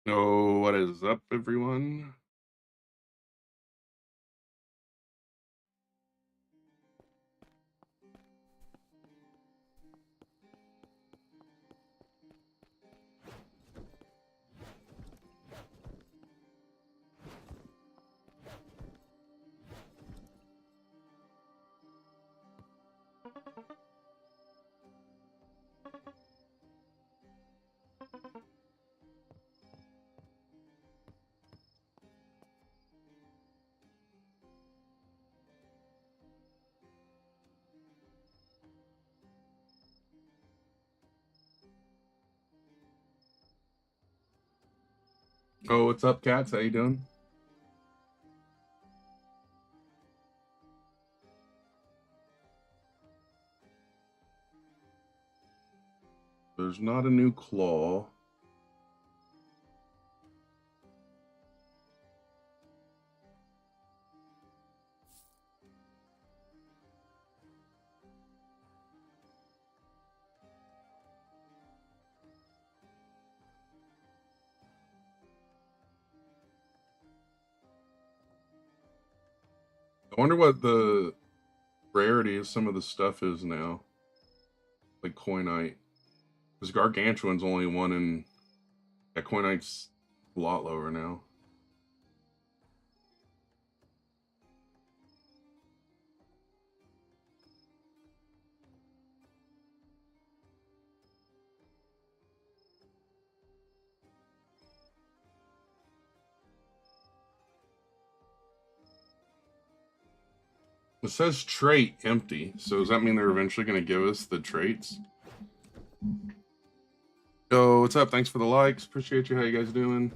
Oh, what is up, everyone? Oh, what's up, cats? How you doing? There's not a new claw. I wonder what the rarity of some of the stuff is now. Like Coinite. Because Gargantuan's only one in... Yeah, Coinite's a lot lower now. It says trait empty, so does that mean they're eventually going to give us the traits? Yo, what's up? Thanks for the likes. Appreciate you. How you guys doing?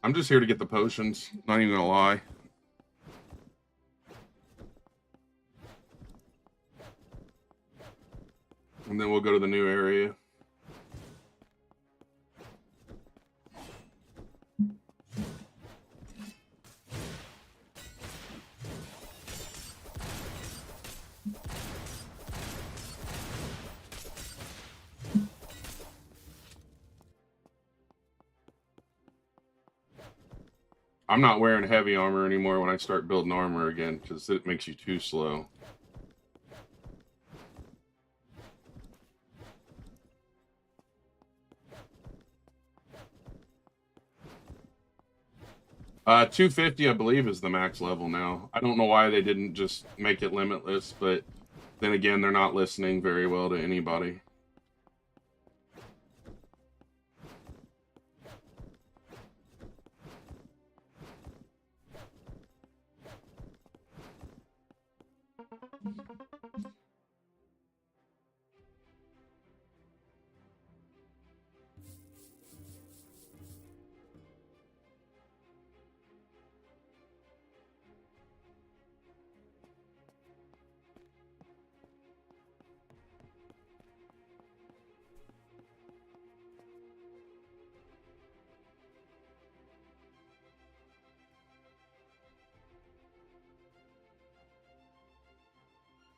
I'm just here to get the potions. Not even gonna lie. And then we'll go to the new area. I'm not wearing heavy armor anymore when I start building armor again, because it makes you too slow. Uh, 250, I believe, is the max level now. I don't know why they didn't just make it limitless, but then again, they're not listening very well to anybody.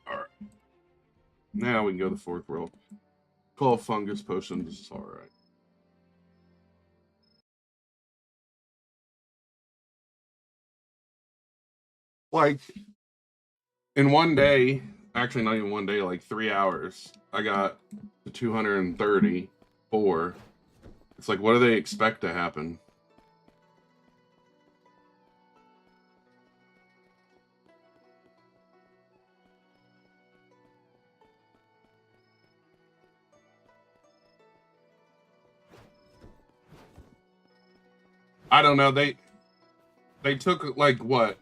Alright. Now we can go to the fourth world. 12 fungus potions is alright. Like, in one day, actually not even one day, like 3 hours, I got to 234. It's like, what do they expect to happen? I don't know. They took like what,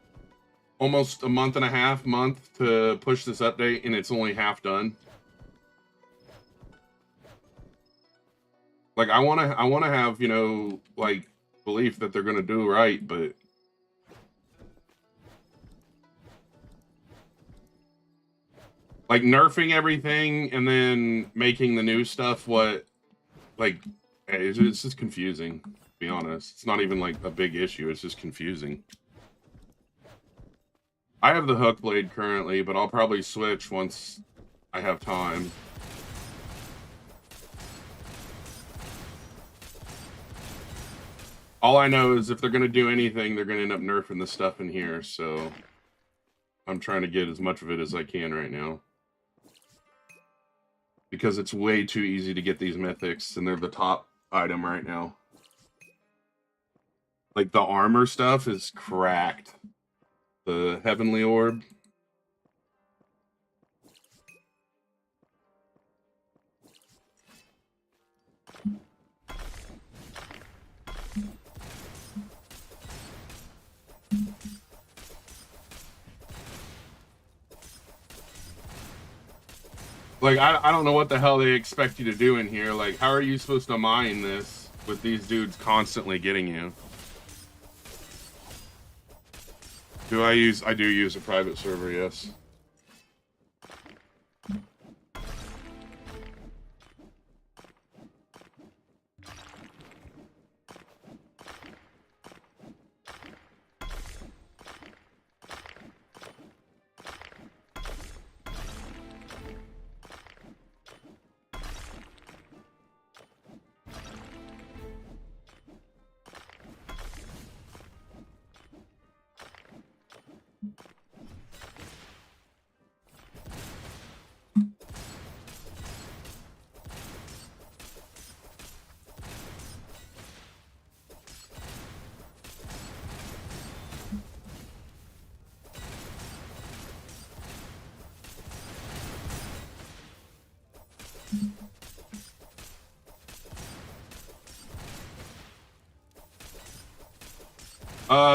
almost a month and a half, month to push this update, and it's only half done. Like I wanna have, you know, like belief that they're gonna do right, but like nerfing everything and then making the new stuff what, like, It's just confusing, to be honest. It's not even like a big issue, it's just confusing. I have the hook blade currently, but I'll probably switch once I have time. All I know is if they're going to do anything, they're going to end up nerfing the stuff in here, so I'm trying to get as much of it as I can right now. Because it's way too easy to get these mythics, and they're the top item right now. Like, the armor stuff is cracked. The Heavenly Orb. Like, I don't know what the hell they expect you to do in here. Like, how are you supposed to mine this with these dudes constantly getting you? I do use a private server, yes.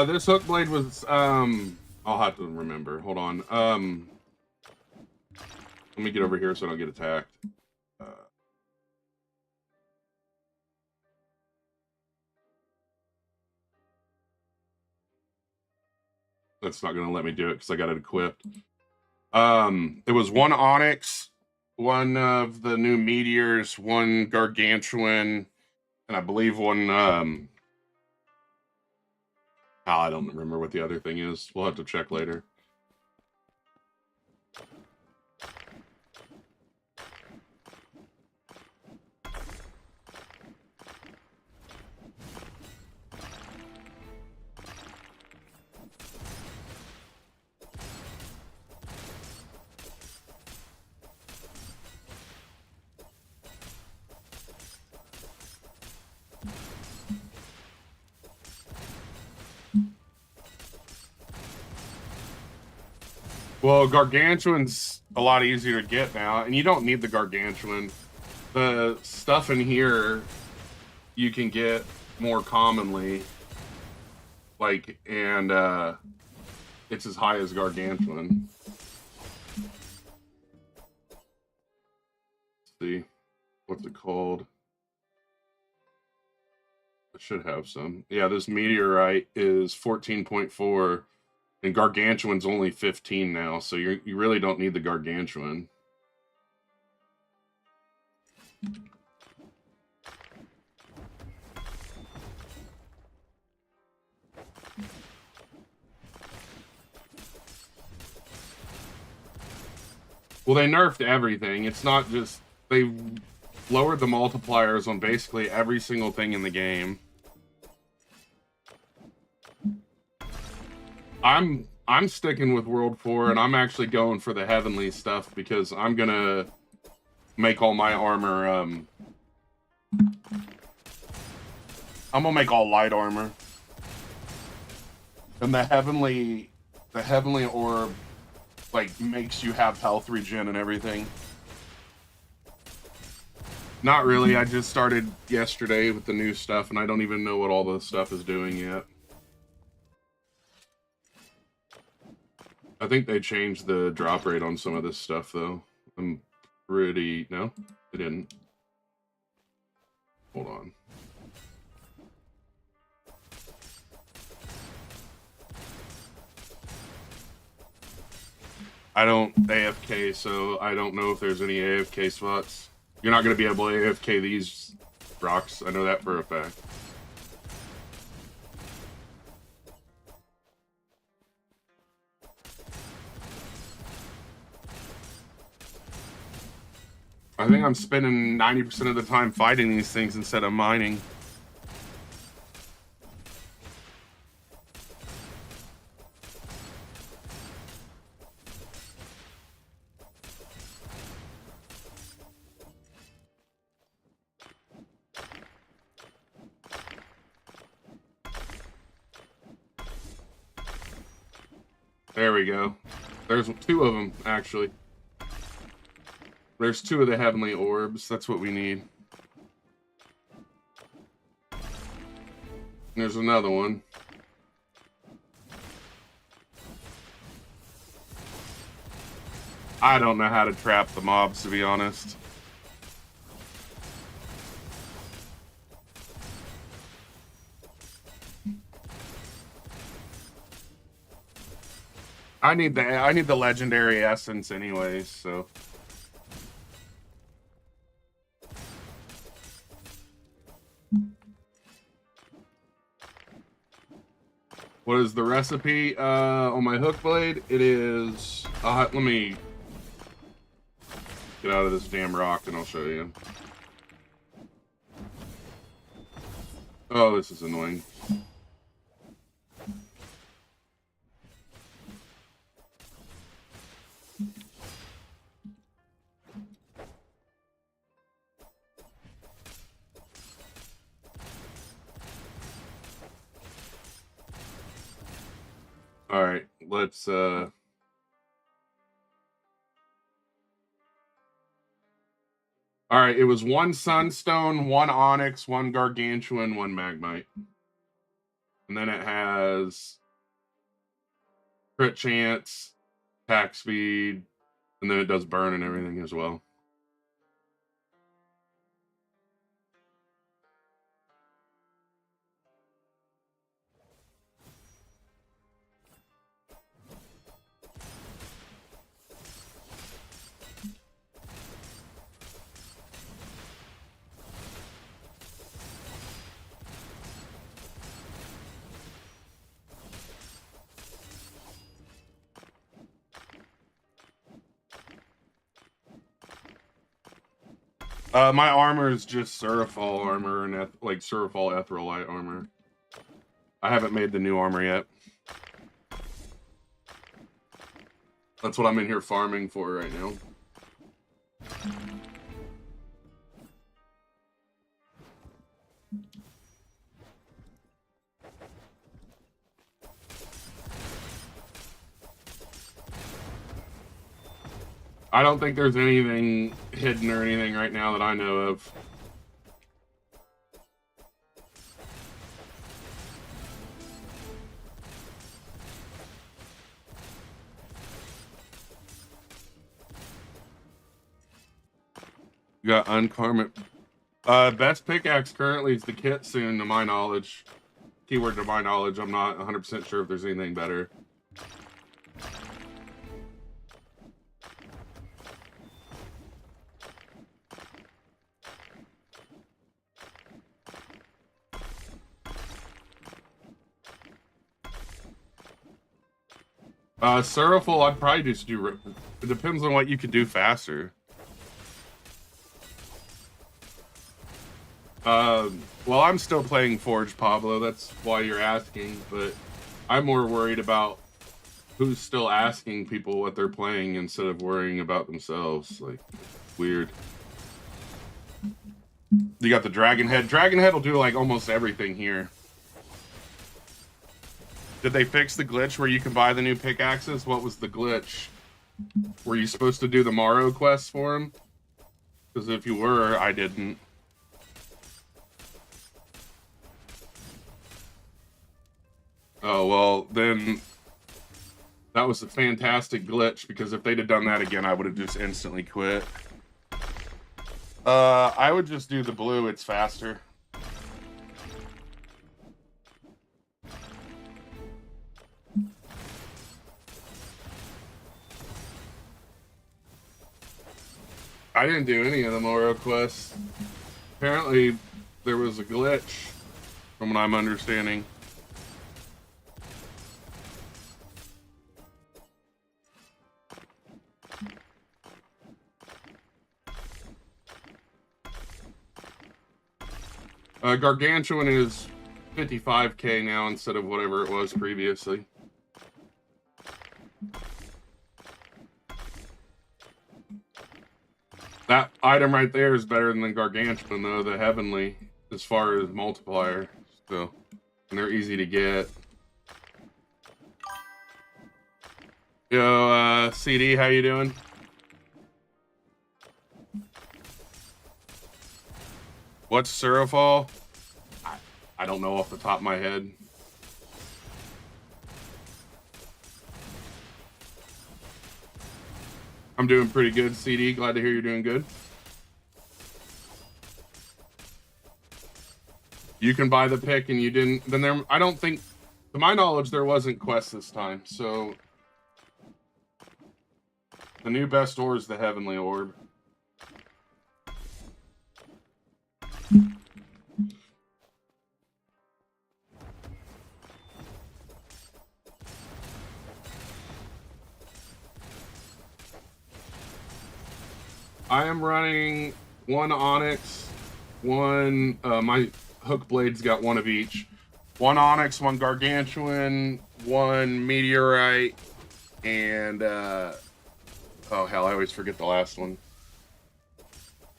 This hook blade was, I'll have to remember. Hold on. Let me get over here so I don't get attacked. That's not going to let me do it because I got it equipped. It was one Onyx, one of the new Meteors, one Gargantuan, and I believe one, I don't remember what the other thing is. We'll have to check later. Well, Gargantuan's a lot easier to get now, and you don't need the Gargantuan. The stuff in here you can get more commonly, like, and it's as high as Gargantuan. Let's see, what's it called? I should have some. Yeah, this Meteorite is 14.4. And Gargantuan's only 15 now, so you really don't need the Gargantuan. Well, they nerfed everything. It's not just... They lowered the multipliers on basically every single thing in the game. I'm sticking with World 4, and I'm actually going for the Heavenly stuff because I'm gonna make all my armor, I'm gonna make all light armor. And the Heavenly Orb, like, makes you have health regen and everything. Not really, I just started yesterday with the new stuff, and I don't even know what all the stuff is doing yet. I think they changed the drop rate on some of this stuff, though. I'm pretty... No, they didn't. Hold on. I don't AFK, so I don't know if there's any AFK spots. You're not going to be able to AFK these rocks. I know that for a fact. I think I'm spending 90% of the time fighting these things instead of mining. There we go. There's 2 of them, actually. There's 2 of the heavenly orbs. That's what we need. There's another one. I don't know how to trap the mobs, to be honest. I need the legendary essence anyways, so. What is the recipe on my hook blade? It is. Let me get out of this damn rock and I'll show you. Oh, this is annoying. All right, let's all right, it was 1 sunstone, 1 onyx, 1 gargantuan, 1 magmite. And then it has crit chance, attack speed, and then it does burn and everything as well. My armor is just Surafall armor and like Surafall Etherealite armor. I haven't made the new armor yet. That's what I'm in here farming for right now. I don't think there's anything hidden or anything right now that I know of. You got uncommon. Best pickaxe currently is the Kitsune, to my knowledge. Keyword to my knowledge. I'm not 100% sure if there's anything better. Surafall, I'd probably just do. It depends on what you could do faster. Well, I'm still playing Forge, Pablo. That's why you're asking, but I'm more worried about who's still asking people what they're playing instead of worrying about themselves. Like, weird. You got the Dragon Head. Dragon Head will do like almost everything here. Did they fix the glitch where you can buy the new pickaxes? What was the glitch? Were you supposed to do the Morrow quest for him? Because if you were, I didn't. Oh, well, then that was a fantastic glitch, because if they'd have done that again, I would have just instantly quit. I would just do the blue. It's faster. I didn't do any of the Morrow quests. Apparently, there was a glitch, from what I'm understanding. Gargantuan is 55k now instead of whatever it was previously. That item right there is better than the Gargantuan, though, the Heavenly, as far as multiplier. So, and they're easy to get. Yo, CD, how you doing? What's Surafall? I don't know off the top of my head. I'm doing pretty good, CD. Glad to hear you're doing good. You can buy the pick and you didn't. Then there, I don't think, to my knowledge, there wasn't quest this time. So the new best ore is the Heavenly Orb. I am running one Onyx, one, my hook blades got one of each. One Onyx, one Gargantuan, one Meteorite, and, oh hell, I always forget the last one.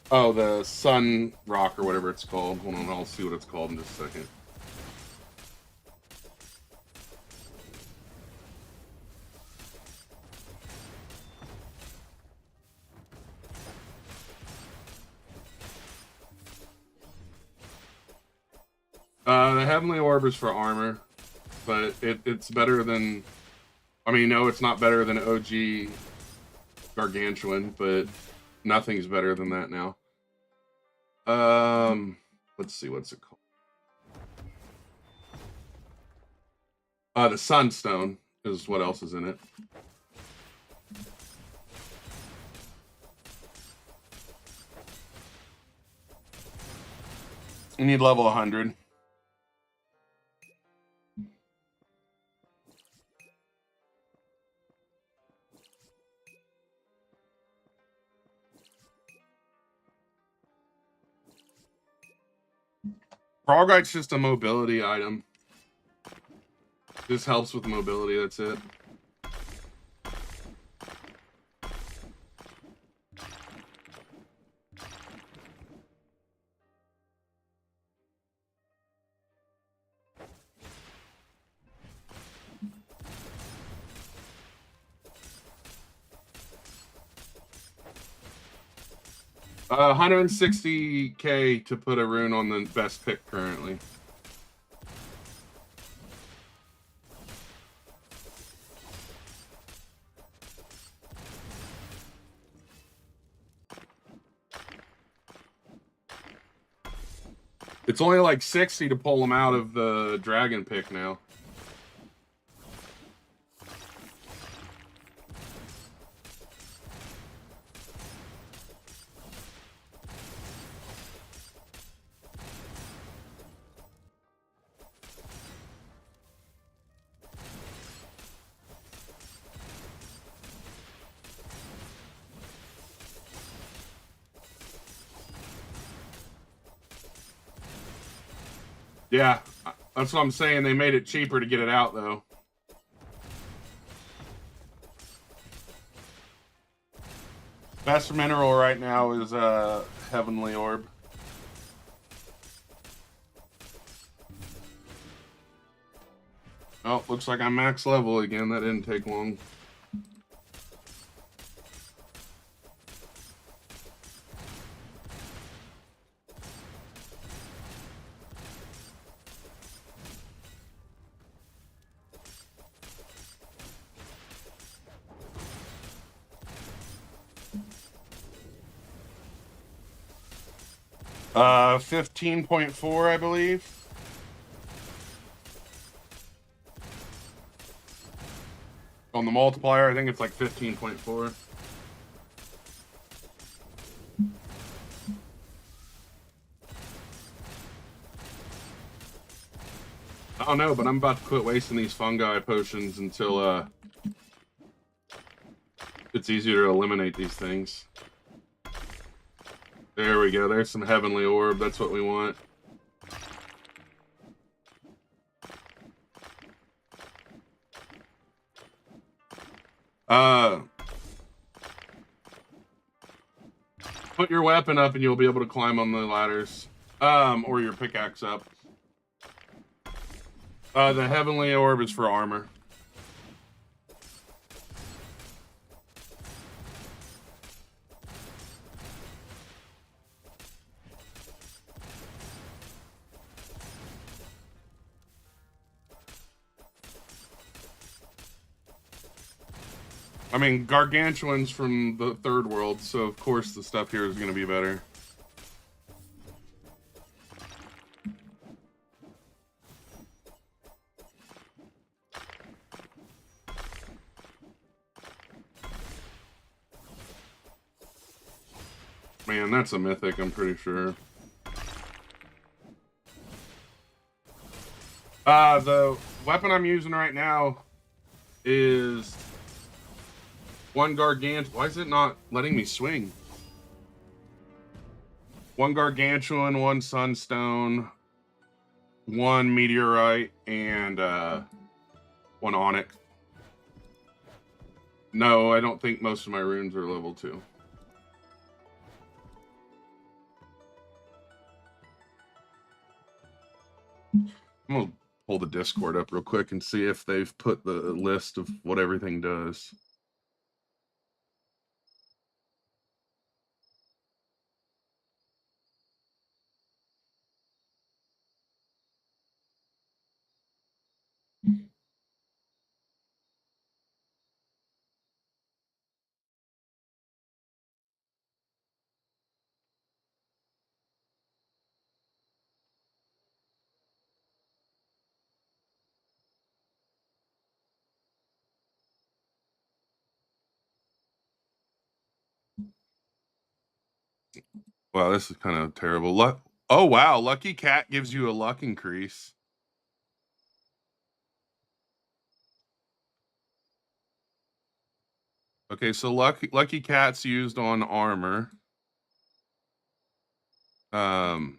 Oh, the Sun Rock or whatever it's called. Hold on, I'll see what it's called in just a second. The Heavenly Orb is for armor, but it's better than... I mean, no, it's not better than OG Gargantuan, but nothing's better than that now. Let's see, what's it called? The Sunstone is what else is in it. You need level 100. Frogite's just a mobility item. Just helps with mobility, that's it. $160k to put a rune on the best pick currently. It's only like 60 to pull them out of the dragon pick now. Yeah, that's what I'm saying. They made it cheaper to get it out, though. Best mineral right now is Heavenly Orb. Oh, looks like I'm max level again. That didn't take long. Uh, 15.4, I believe. On the multiplier, I think it's like 15.4. don't know, but I'm about to quit wasting these fungi potions until it's easier to eliminate these things. There we go. There's some heavenly orb. That's what we want. Put your weapon up and you'll be able to climb on the ladders. Or your pickaxe up. The heavenly orb is for armor. I mean, gargantuan's from the third world, so of course the stuff here is going to be better. Man, that's a mythic, I'm pretty sure. The weapon I'm using right now is one gargantuan. Why is it not letting me swing? One gargantuan, one sunstone, one meteorite, and one onyx. No, I don't think most of my runes are level 2. I'm gonna pull the Discord up real quick and see if they've put the list of what everything does. Wow, this is kind of terrible. Luck. Oh wow, Lucky Cat gives you a luck increase. Okay, so Lucky Cat's used on armor. Um.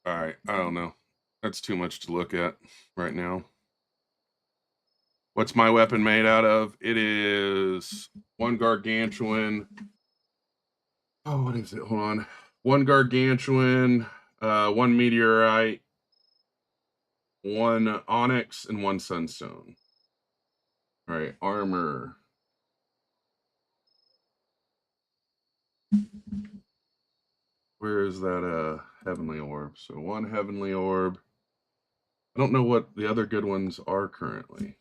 All right, I don't know. That's too much to look at right now. What's my weapon made out of? It is one gargantuan. Oh, what is it? Hold on. One gargantuan, one meteorite, one onyx, and one sunstone. All right, armor. Where is that heavenly orb? So one heavenly orb. I don't know what the other good ones are currently.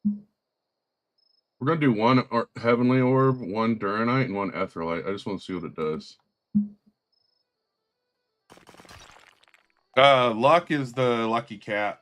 We're gonna do one heavenly orb, one duranite, and one etherite. I just want to see what it does. Luck is the lucky cat.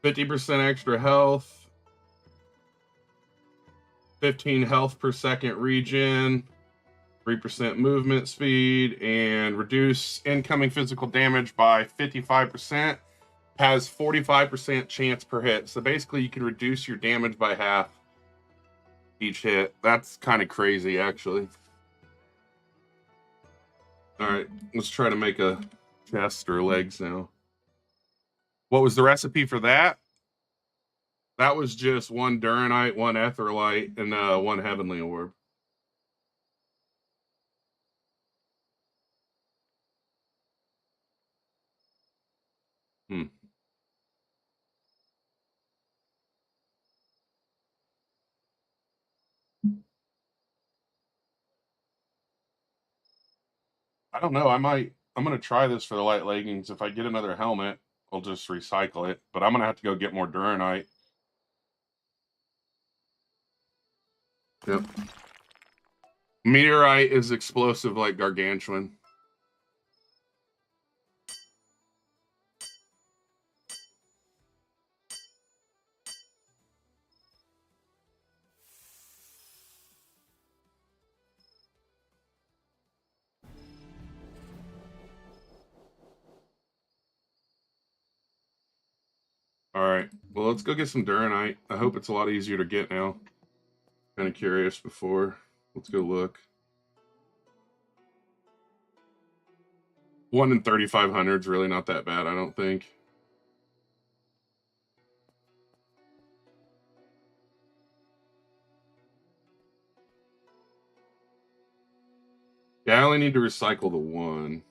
%50 extra health, 15 health per second regen, 3% movement speed, and reduce incoming physical damage by 55%. Has 45% chance per hit. So basically, you can reduce your damage by half each hit. That's kind of crazy, actually. All right, let's try to make a chest or legs now. What was the recipe for that? That was just one Duranite, one Etherite, and one Heavenly Orb. Hmm. I don't know. I'm going to try this for the light leggings. If I get another helmet, I'll just recycle it. But I'm going to have to go get more Duranite. Yep. Meteorite is explosive like Gargantuan. All right. Well, let's go get some Duranite. I hope it's a lot easier to get now. Kind of curious before. Let's go look. 1 in 3,500 is really not that bad, I don't think. Yeah, I only need to recycle the one.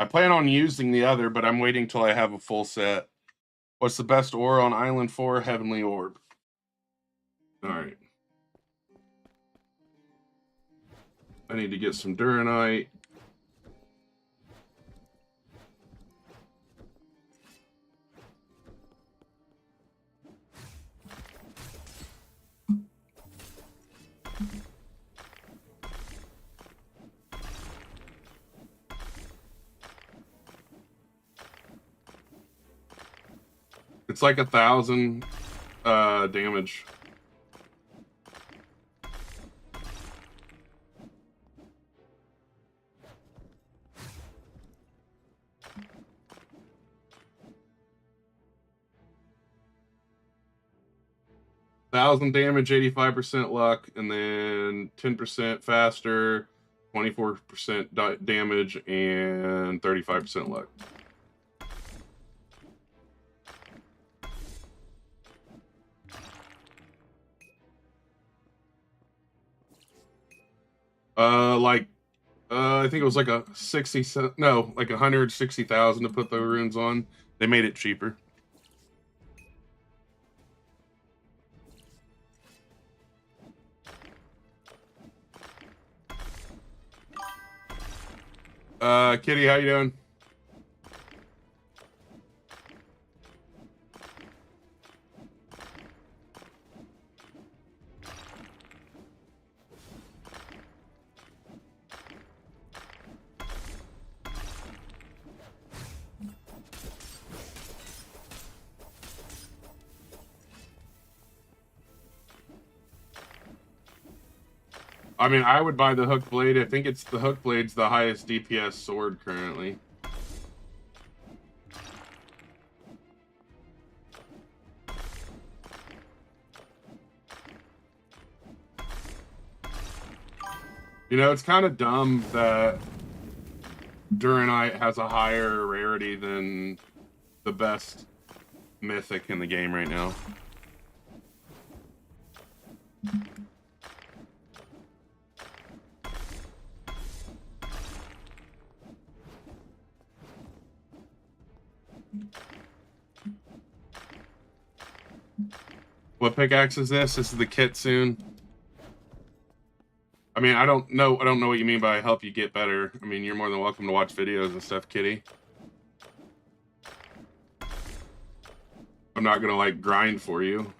I plan on using the other, but I'm waiting till I have a full set. What's the best ore on Island 4? Heavenly Orb. All right. I need to get some Duranite. It's like 1,000 damage. Thousand damage, 85% luck, and then 10% faster, 24% damage, and 35% luck. I think it was like a 60, no, like 160,000 to put the runes on. They made it cheaper. Kitty, how you doing? I mean, I would buy the hook blade. I think it's the hook blade's the highest DPS sword currently. You know, it's kind of dumb that Duranite has a higher rarity than the best mythic in the game right now. What pickaxe is this? This is the Kitsune. I mean, I don't know what you mean by help you get better. I mean, you're more than welcome to watch videos and stuff, Kitty. I'm not gonna like grind for you.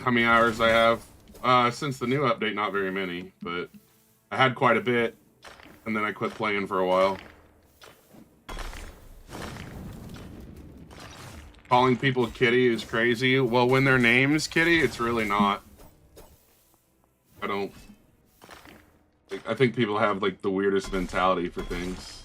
How many hours I have? Since the new update, not very many, but I had quite a bit, and then I quit playing for a while. Calling people Kitty is crazy. Well, when their name's Kitty, it's really not. I don't. I think people have like the weirdest mentality for things.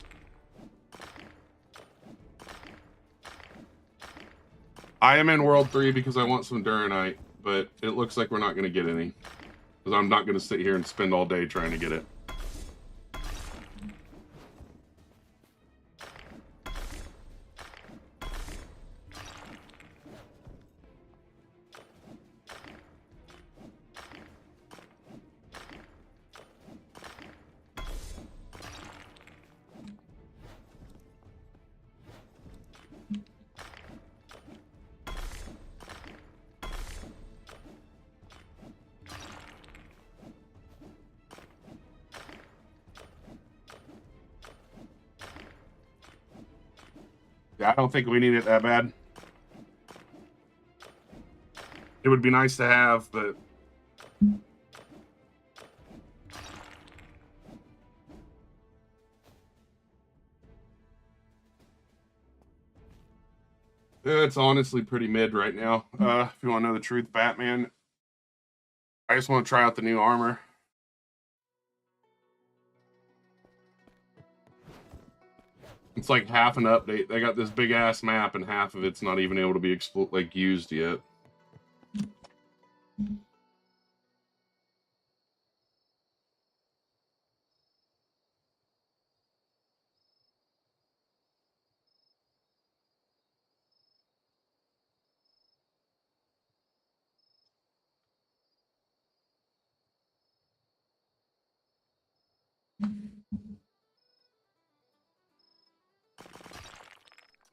I am in World 3 because I want some Duranite, but it looks like we're not going to get any. Because I'm not going to sit here and spend all day trying to get it. Yeah, I don't think we need it that bad. It would be nice to have, but... It's honestly pretty mid right now. If you want to know the truth, Batman, I just want to try out the new armor. It's like half an update. They got this big ass map, and half of it's not even able to be used yet.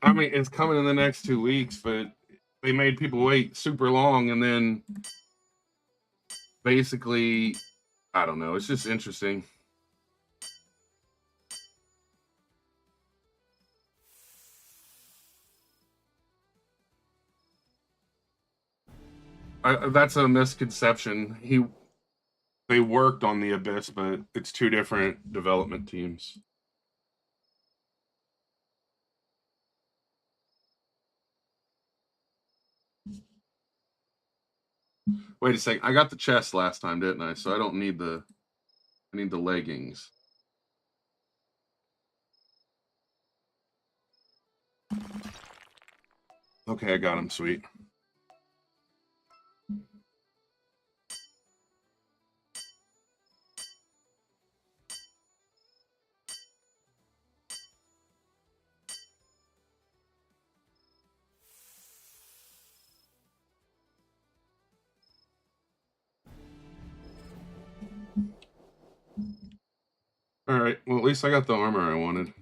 I mean, it's coming in the next 2 weeks, but they made people wait super long, and then basically, I don't know. It's just interesting. That's a misconception. They worked on the Abyss, but it's 2 different development teams. Wait a second. I got the chest last time, didn't I? So I don't need the... I need the leggings. Okay, I got them. Sweet. Alright, well, at least I got the armor I wanted.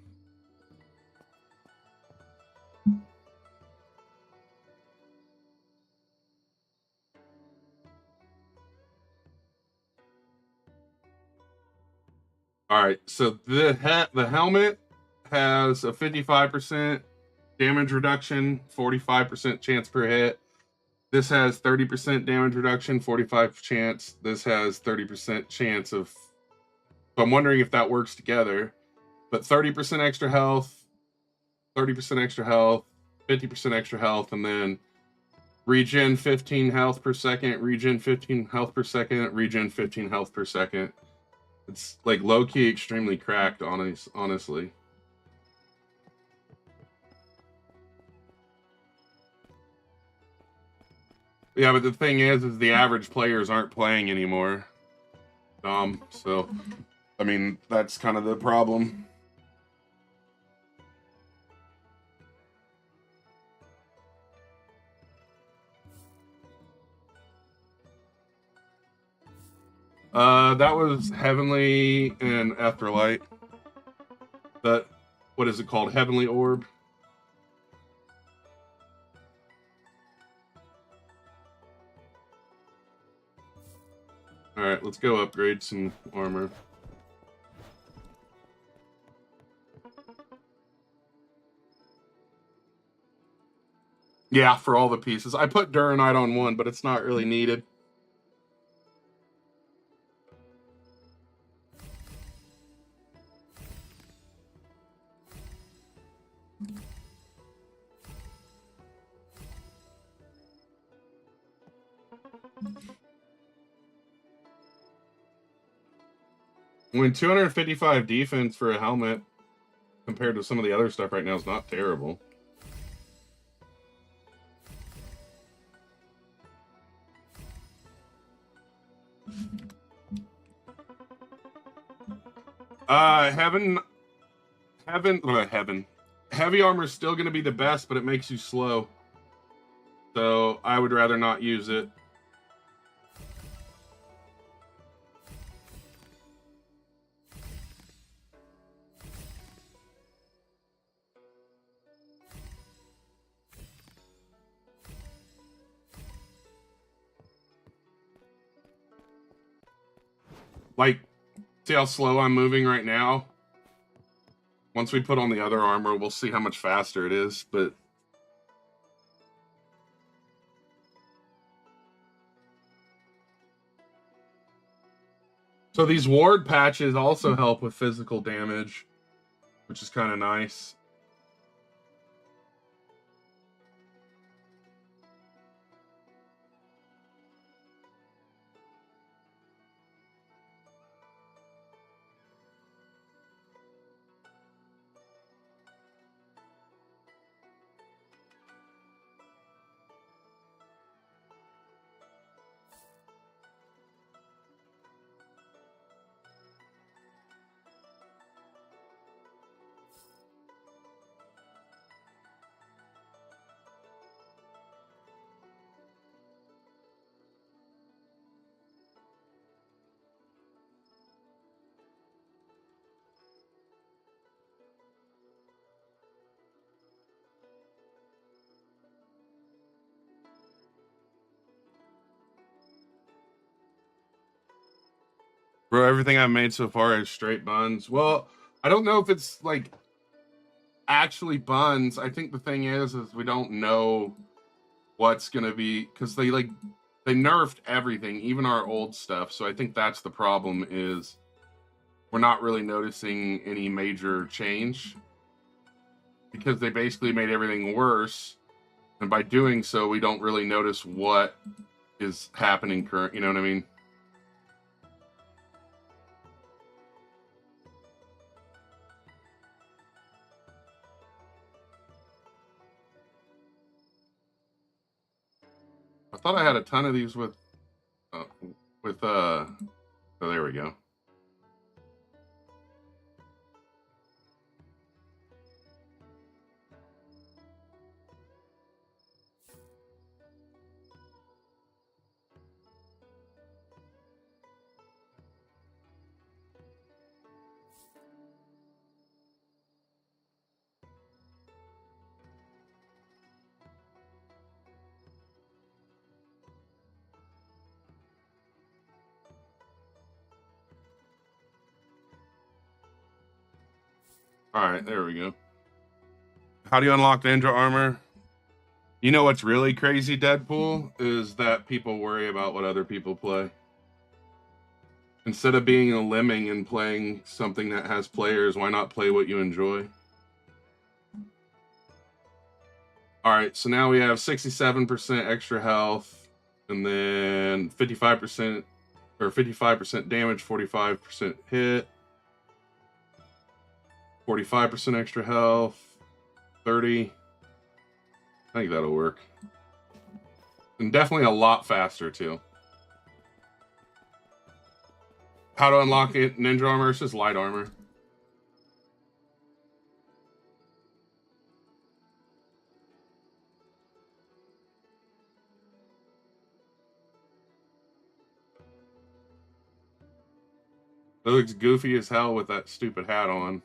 Alright, so the helmet has a 55% damage reduction, 45% chance per hit. This has 30% damage reduction, 45 chance. This has 30% chance of... So I'm wondering if that works together. But 30% extra health, 30% extra health, 50% extra health, and then regen 15 health per second, regen 15 health per second, regen 15 health per second. It's like low-key extremely cracked, honestly. Yeah, but the thing is the average players aren't playing anymore. So, I mean, that's kind of the problem. That was Heavenly and Etherlight. But, what is it called? Heavenly Orb? Alright, let's go upgrade some armor. Yeah, for all the pieces. I put Duranite on one, but it's not really needed. I mean, 255 defense for a helmet compared to some of the other stuff right now is not terrible. Heaven. Heavy armor is still going to be the best, but it makes you slow. So I would rather not use it. Like, see how slow I'm moving right now? Once we put on the other armor, we'll see how much faster it is, but... So these ward patches also help with physical damage, which is kind of nice. Bro, everything I've made so far is straight buns. Well, I don't know if it's like actually buns. I think the thing is we don't know what's gonna be, because they nerfed everything, even our old stuff. So I think that's the problem, is we're not really noticing any major change because they basically made everything worse, and by doing so, we don't really notice what is happening current. You know what I mean? I thought I had a ton of these with, oh, there we go. All right, there we go. How do you unlock Ninja armor? You know what's really crazy, Deadpool, is that people worry about what other people play. Instead of being a lemming and playing something that has players, why not play what you enjoy? All right, so now we have 67% extra health, and then 55% or 55% damage, 45% hit, 45% extra health, 30. I think that'll work. And definitely a lot faster, too. How to unlock it? Ninja armor? It's just light armor. It looks goofy as hell with that stupid hat on.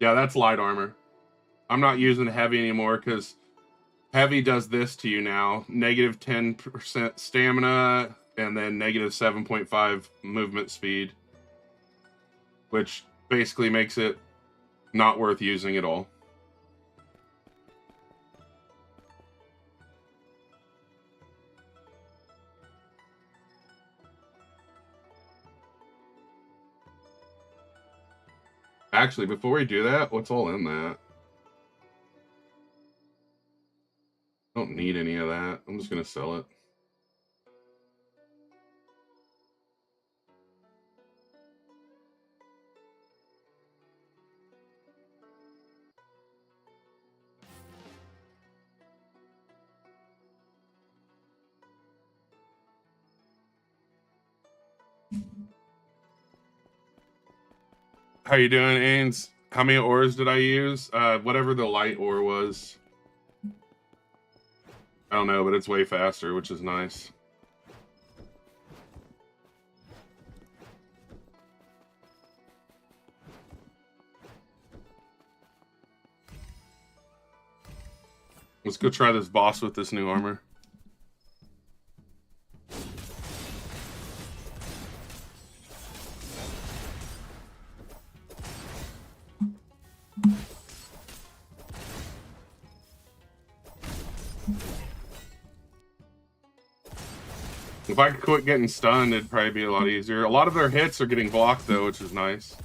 Yeah, that's light armor. I'm not using heavy anymore because heavy does this to you now. Negative 10% stamina and then negative 7.5 movement speed, which basically makes it not worth using at all. Actually, before we do that, what's all in that? Don't need any of that. I'm just gonna sell it. How you doing, Ains? How many ores did I use? Whatever the light ore was. I don't know, but it's way faster, which is nice. Let's go try this boss with this new armor. If I could quit getting stunned, it'd probably be a lot easier. A lot of their hits are getting blocked, though, which is nice.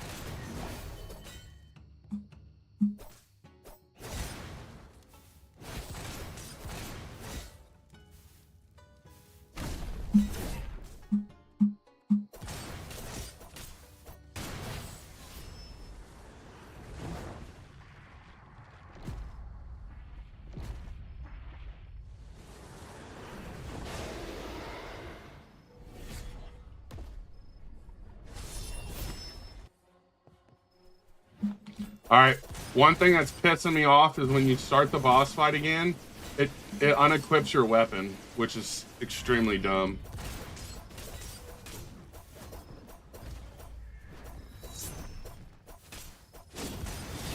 Alright, one thing that's pissing me off is when you start the boss fight again, it unequips your weapon, which is extremely dumb.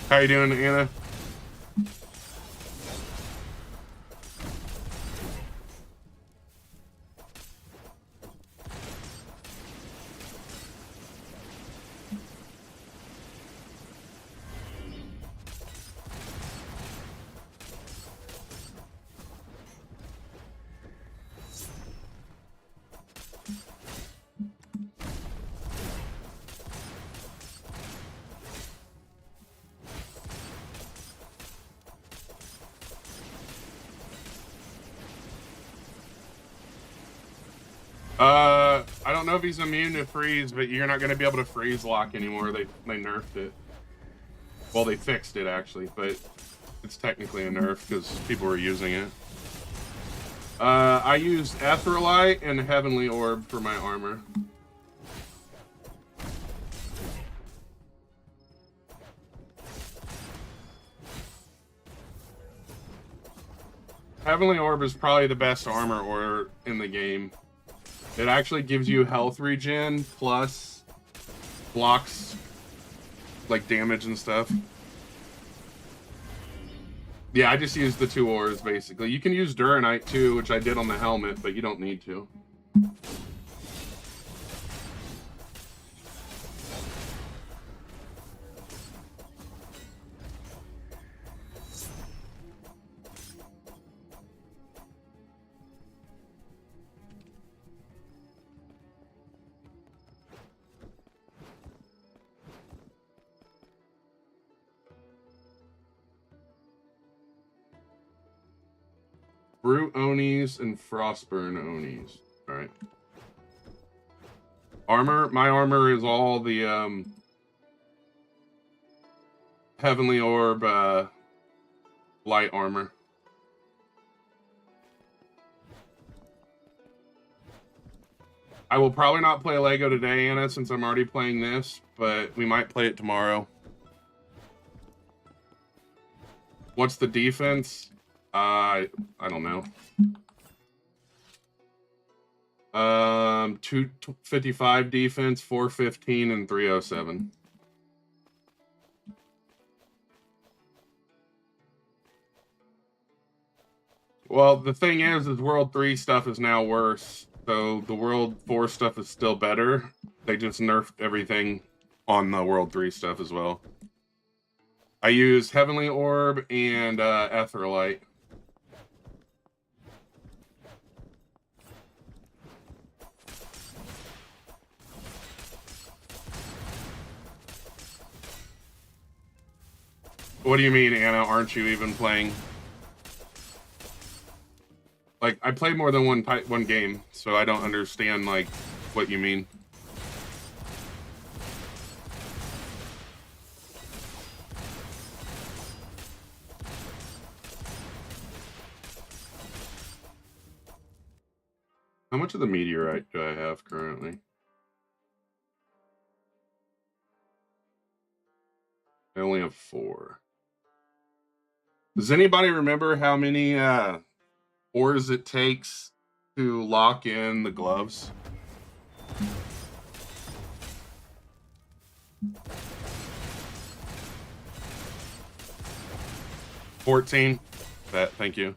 How you doing, Anna? I don't know if he's immune to freeze, but you're not going to be able to freeze lock anymore. They nerfed it. Well, they fixed it, actually, but it's technically a nerf because people were using it. I used Etherlight and Heavenly Orb for my armor. Heavenly Orb is probably the best armor ore in the game. It actually gives you health regen plus blocks like damage and stuff. Yeah, I just used the 2 ores basically. You can use Duranite too, which I did on the helmet, but you don't need to. Brute Onis and Frostburn Onis. Alright. Armor. My armor is all the Heavenly Orb light armor. I will probably not play Lego today, Anna, since I'm already playing this, but we might play it tomorrow. What's the defense? I don't know. 255 defense, 415, and 307. Well, the thing is World 3 stuff is now worse. So the World 4 stuff is still better. They just nerfed everything on the World 3 stuff as well. I use Heavenly Orb and Etherlight. What do you mean, Anna? Aren't you even playing? Like, I played more than one game, so I don't understand, like, what you mean. How much of the meteorite do I have currently? I only have 4. Does anybody remember how many ores it takes to lock in the gloves? $14. Bet, thank you.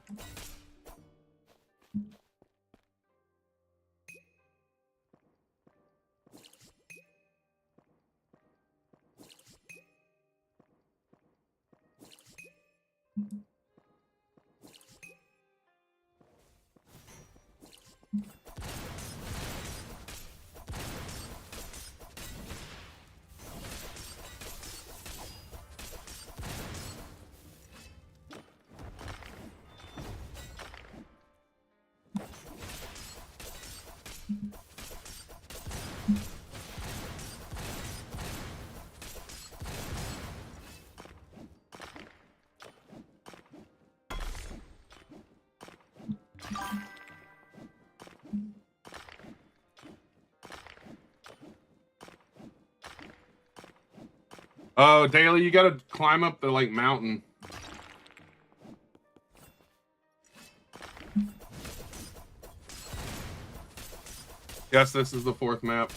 Oh, Daily, you gotta climb up the, like, mountain. Yes, this is the 4th map.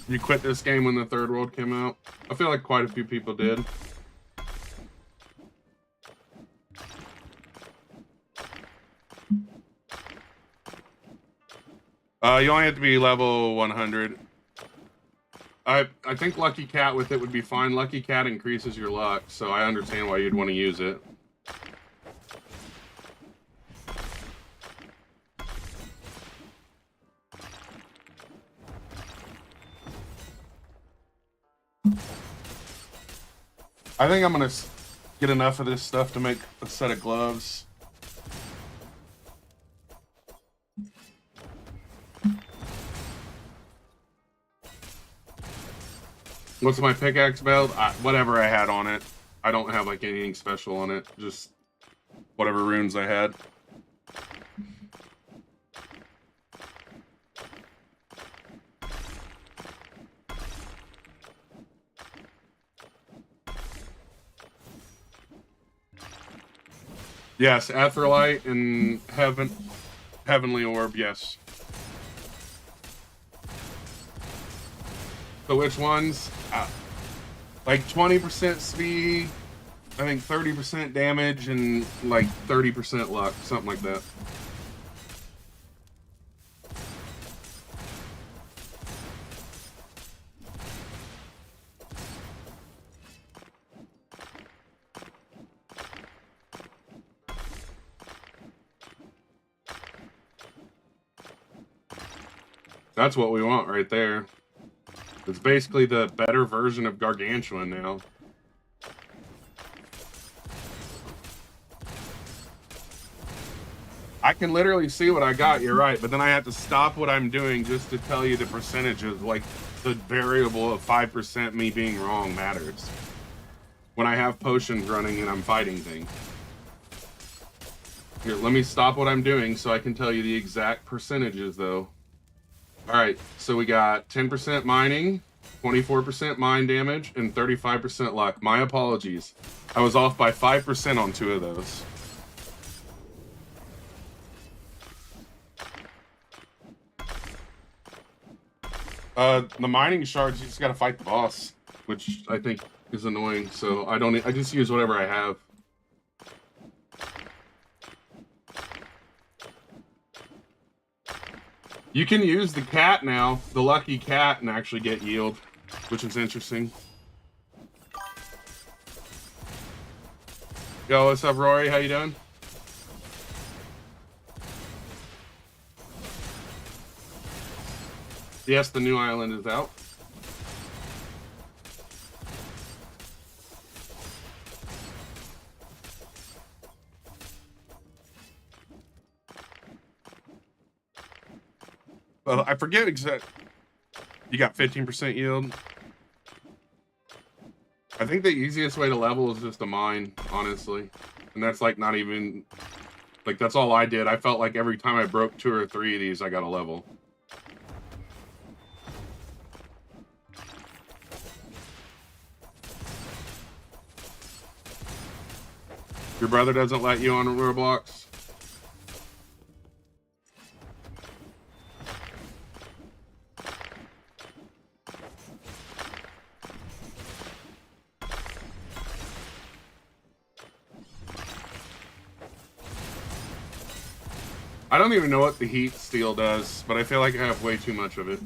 You quit this game when the 3rd world came out? I feel like quite a few people did. You only have to be level 100. I think Lucky Cat with it would be fine. Lucky Cat increases your luck, so I understand why you'd want to use it. I think I'm gonna get enough of this stuff to make a set of gloves. What's my pickaxe build? Whatever I had on it. I don't have like anything special on it. Just whatever runes I had. Yes, Aetherlight and Heavenly Orb, yes. So which ones? Like 20% speed, I think 30% damage, and like 30% luck, something like that. That's what we want right there. It's basically the better version of Gargantuan now. I can literally see what I got, you're right, but then I have to stop what I'm doing just to tell you the percentages. Like, the variable of 5% me being wrong matters when I have potions running and I'm fighting things. Here, let me stop what I'm doing so I can tell you the exact percentages, though. Alright, so we got 10% mining, 24% mine damage, and 35% luck. My apologies. I was off by 5% on 2 of those. The mining shards, you just gotta fight the boss, which I think is annoying, so I just use whatever I have. You can use the cat now, the lucky cat, and actually get yield, which is interesting. Yo, what's up, Rory? How you doing? Yes, the new island is out. Well, I forget exact. You got 15% yield. I think the easiest way to level is just a mine, honestly. And that's like not even, like that's all I did. I felt like every time I broke 2 or 3 of these, I got a level. Your brother doesn't let you on Roblox? I don't even know what the heat steel does, but I feel like I have way too much of it.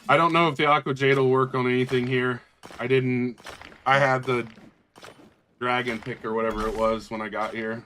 I don't know if the Aqua Jade will work on anything here. I had the dragon pick or whatever it was when I got here.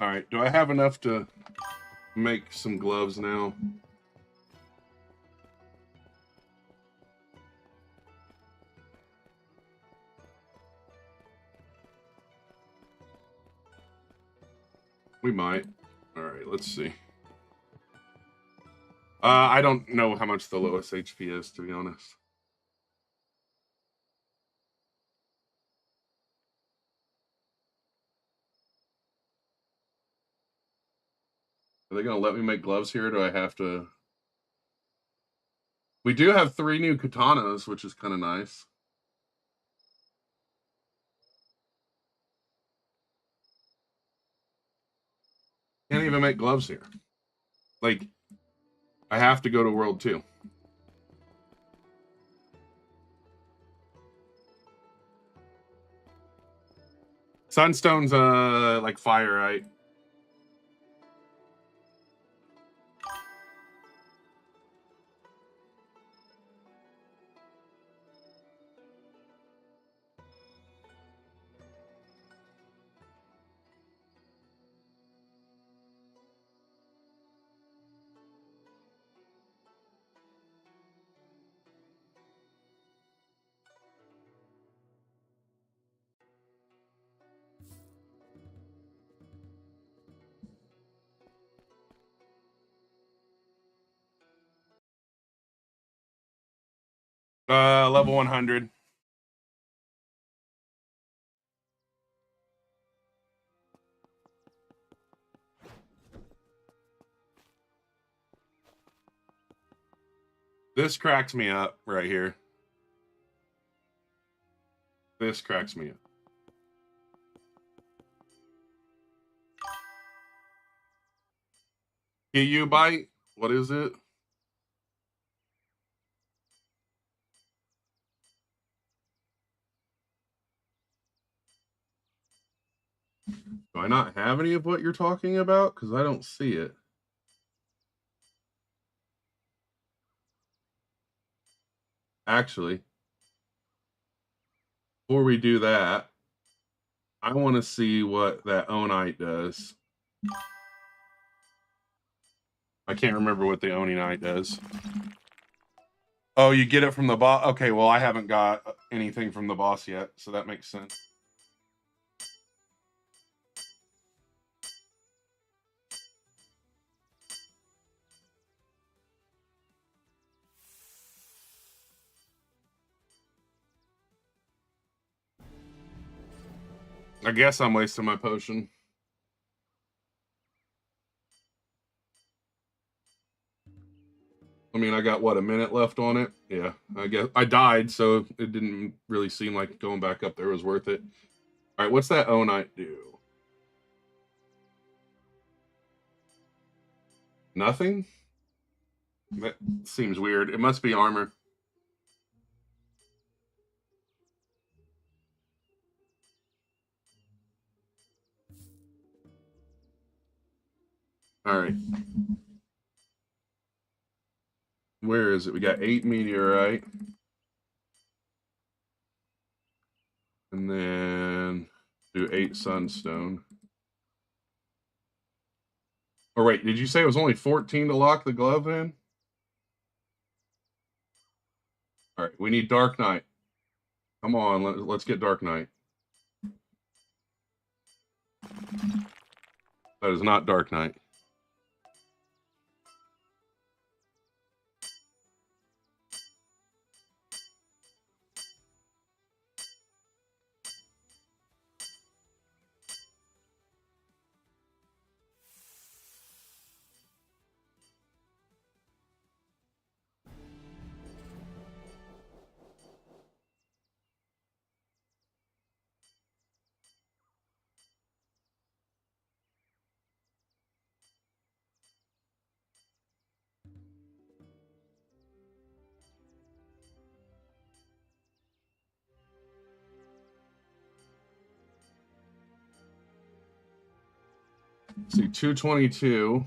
All right, do I have enough to make some gloves now? We might. All right, let's see. I don't know how much the lowest HP is, to be honest. Are they going to let me make gloves here, or do I have to? We do have 3 new katanas, which is kind of nice. Can't even make gloves here. Like, I have to go to World 2. Sunstone's like fire, right? Level 100. This cracks me up right here. This cracks me up. You bite? What is it? Do I not have any of what you're talking about? Because I don't see it. Actually, before we do that, I want to see what that Onite does. I can't remember what the Onite does. Oh, you get it from the boss? Okay, well, I haven't got anything from the boss yet, so that makes sense. I guess I'm wasting my potion. I mean, I got what, a minute left on it? Yeah, I guess I died, so it didn't really seem like going back up there was worth it. All right, what's that O Knight do? Nothing? That seems weird. It must be armor. All right. Where is it? We got 8 meteorite. And then do 8 sunstone. Or wait, did you say it was only 14 to lock the glove in? All right, we need Dark Knight. Come on, let's get Dark Knight. That is not Dark Knight. Let's see, 222.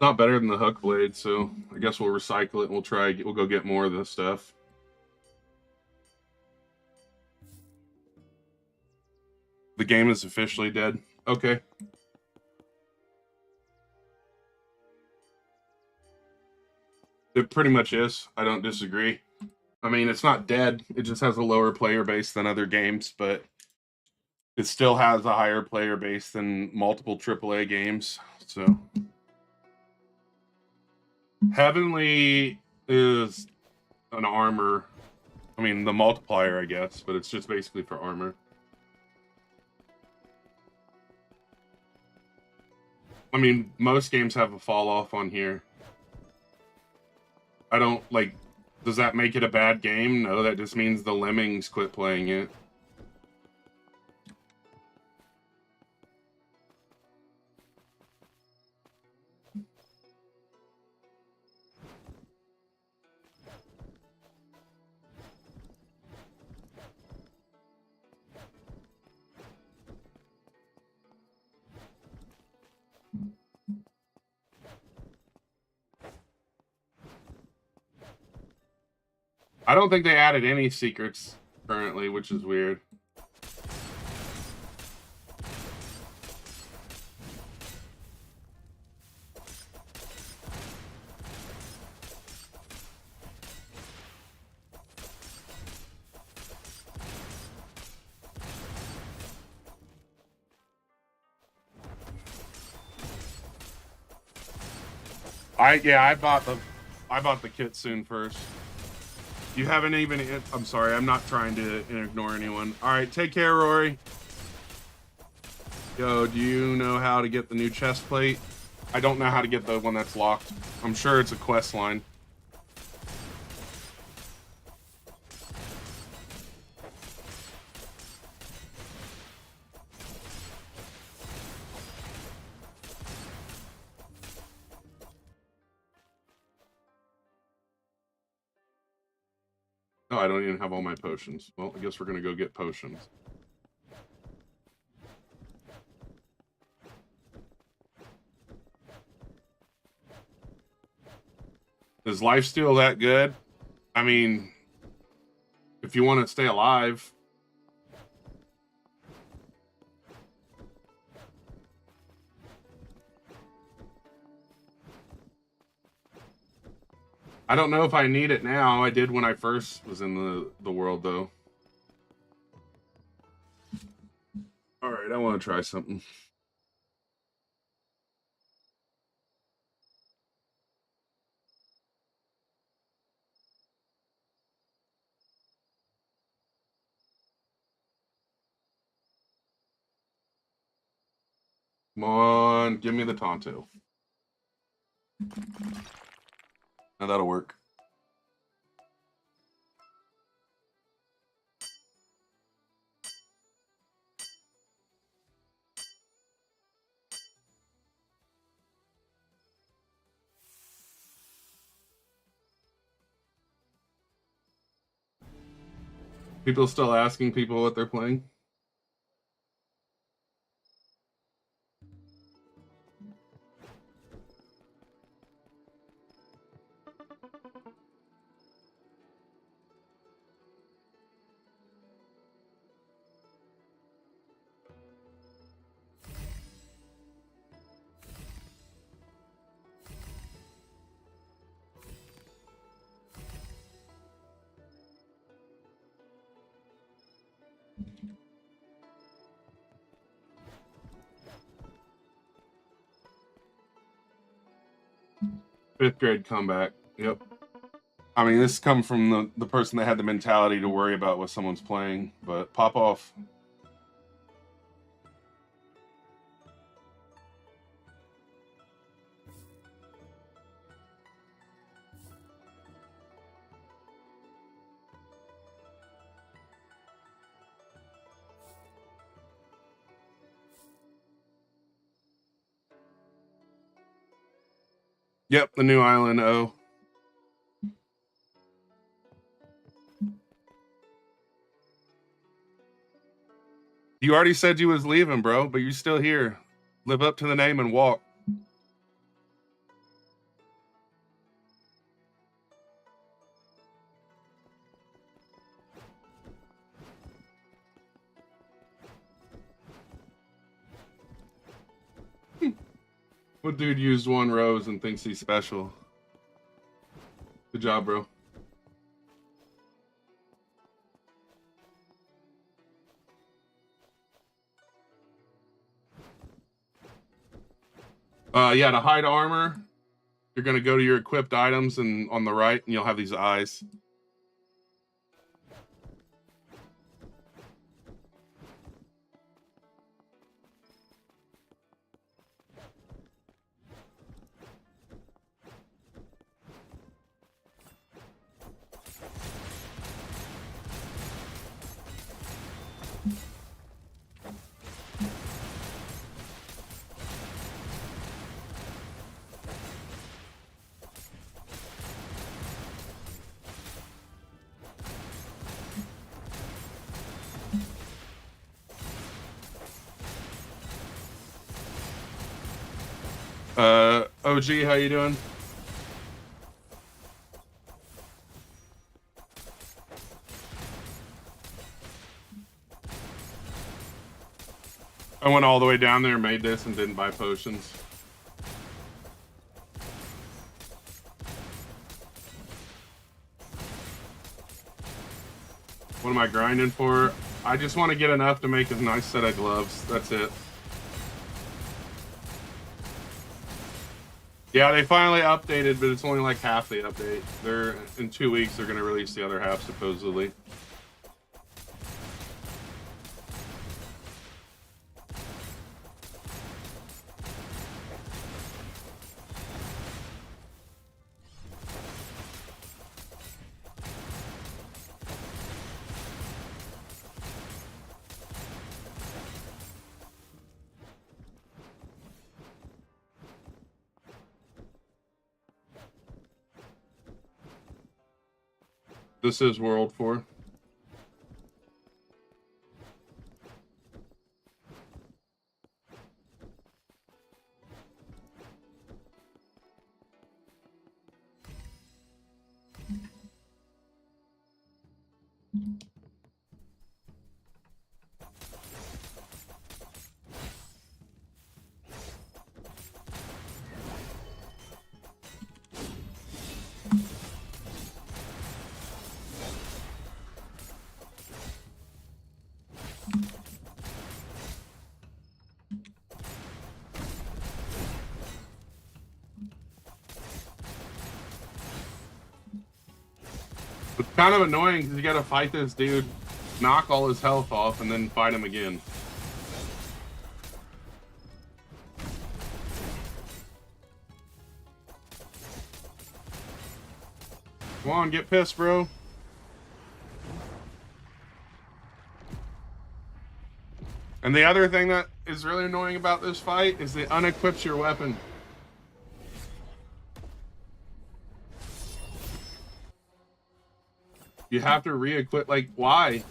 Not better than the hook blade, so I guess we'll recycle it and we'll go get more of this stuff. The game is officially dead. Okay. It pretty much is. I don't disagree. I mean, it's not dead. It just has a lower player base than other games, but it still has a higher player base than multiple AAA games. So Heavenly is an armor. I mean, the multiplier, I guess, but it's just basically for armor. I mean, most games have a fall off on here. I don't like. Does that make it a bad game? No, that just means the lemmings quit playing it. I don't think they added any secrets currently, which is weird. I bought the kitsune first. You haven't even. I'm sorry. I'm not trying to ignore anyone. All right, take care, Rory. Yo, do you know how to get the new chest plate? I don't know how to get the one that's locked. I'm sure it's a quest line. Oh, I don't even have all my potions. Well, I guess we're gonna go get potions. Is lifesteal that good? I mean, if you want to stay alive. I don't know if I need it now. I did when I first was in the world, though. All right, I want to try something. Come on, give me the Tonto. Now that'll work. People still asking people what they're playing? Fifth grade comeback. Yep. I mean, this come from the person that had the mentality to worry about what someone's playing, but pop off. Yep, the new island. Oh. You already said you was leaving, bro, but you're still here. Live up to the name and walk. What dude used one rose and thinks he's special? Good job, bro. Yeah, to hide armor, you're gonna go to your equipped items and on the right, and you'll have these eyes. OG, how you doing? I went all the way down there, made this, and didn't buy potions. What am I grinding for? I just want to get enough to make a nice set of gloves. That's it. Yeah, they finally updated, but it's only like half the update. They're in 2 weeks. They're gonna release the other half, supposedly. This is World 4. It's kind of annoying because you gotta fight this dude, knock all his health off, and then fight him again. Come on, get pissed, bro. And the other thing that is really annoying about this fight is it unequips your weapon. You have to re-equip. Like, why?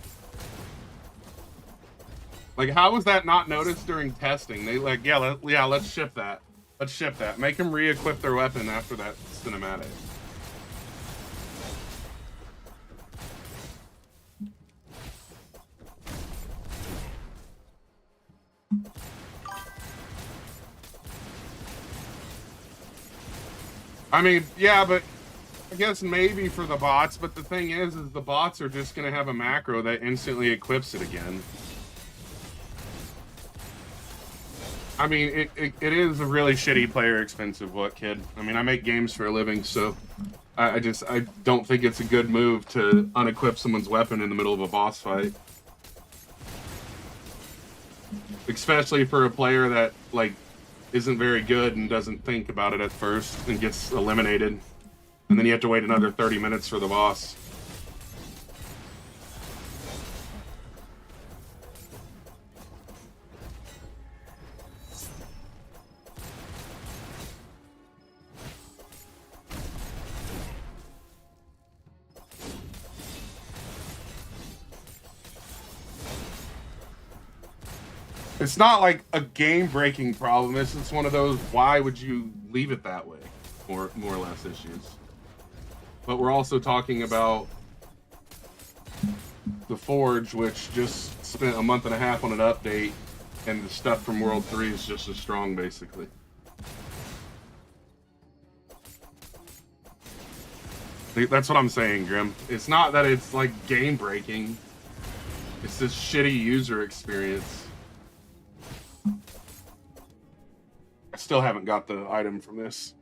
Like, how was that not noticed during testing? They like, yeah, let's ship that. Let's ship that. Make them re-equip their weapon after that cinematic. I mean, yeah, but I guess maybe for the bots, but the thing is the bots are just going to have a macro that instantly equips it again. I mean, it is a really shitty player expensive look, kid. I mean, I make games for a living, so I don't think it's a good move to unequip someone's weapon in the middle of a boss fight. Especially for a player that, like, isn't very good and doesn't think about it at first and gets eliminated. And then you have to wait another 30 minutes for the boss. It's not like a game-breaking problem. It's just one of those, why would you leave it that way? More or less issues. But we're also talking about the Forge, which just spent a month and a half on an update, and the stuff from World 3 is just as strong, basically. That's what I'm saying, Grim. It's not that it's, like, game-breaking. It's this shitty user experience. I still haven't got the item from this.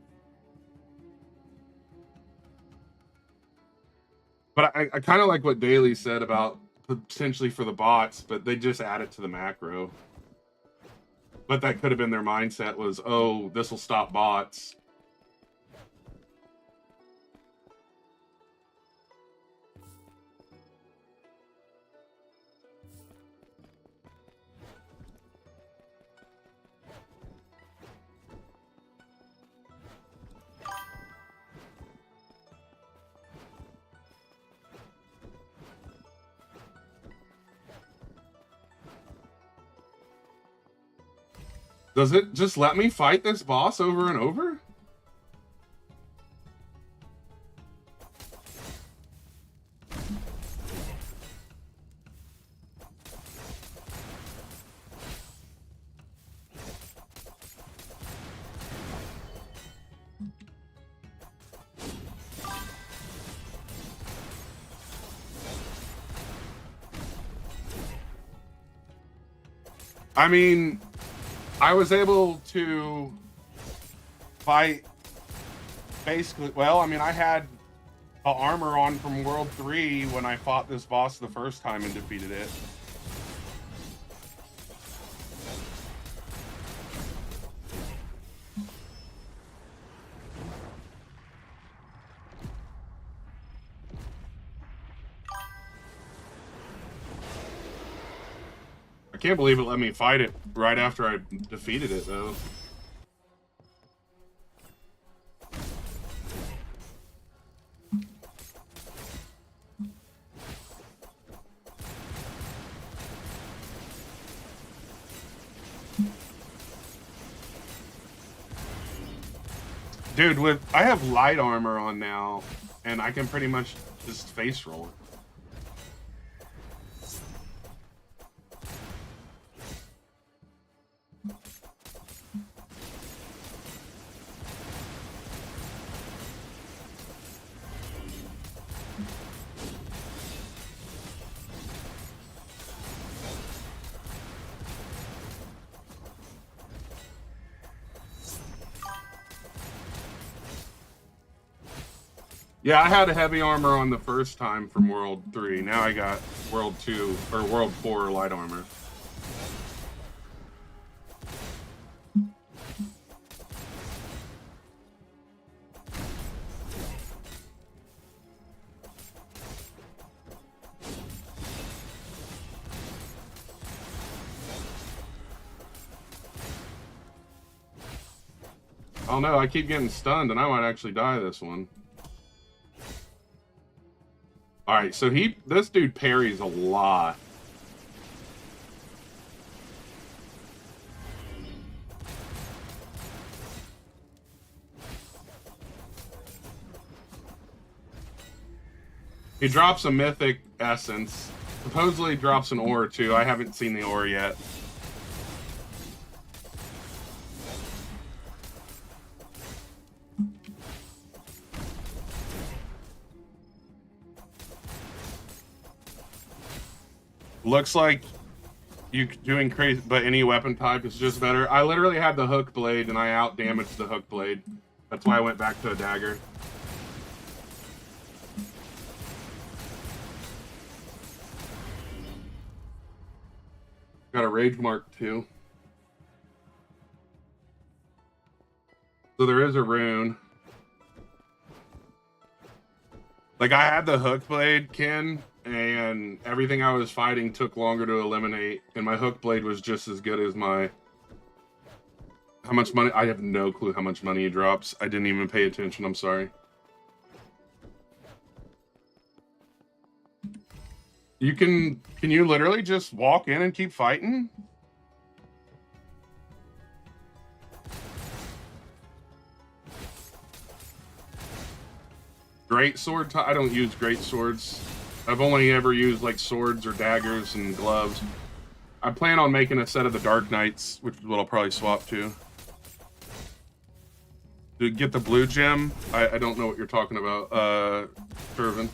But I kind of like what Daly said about potentially for the bots, but they just add it to the macro. But that could have been their mindset was, oh, this will stop bots. Does it just let me fight this boss over and over? I mean, I was able to fight basically, well, I mean, I had the armor on from World 3 when I fought this boss the first time and defeated it. I can't believe it let me fight it right after I defeated it, though. Dude, I have light armor on now, and I can pretty much just face roll it. Yeah, I had a heavy armor on the first time from World 3. Now I got World 2 or World 4 light armor. Oh no, I keep getting stunned and I might actually die this one. Alright, so this dude parries a lot. He drops a mythic essence. Supposedly drops an ore too. I haven't seen the ore yet. Looks like you doing crazy, but any weapon type is just better. I literally had the hook blade and I out damaged the hook blade. That's why I went back to a dagger. Got a rage mark too. So there is a rune. Like I had the hook blade, Ken, and everything I was fighting took longer to eliminate, and my hook blade was just as good as my... How much money? I have no clue how much money he drops. I didn't even pay attention, I'm sorry. Can you literally just walk in and keep fighting? Great sword? I don't use great swords. I've only ever used like swords or daggers and gloves. I plan on making a set of the Dark Knights, which is what I'll probably swap to. To get the blue gem, I don't know what you're talking about, Turvin.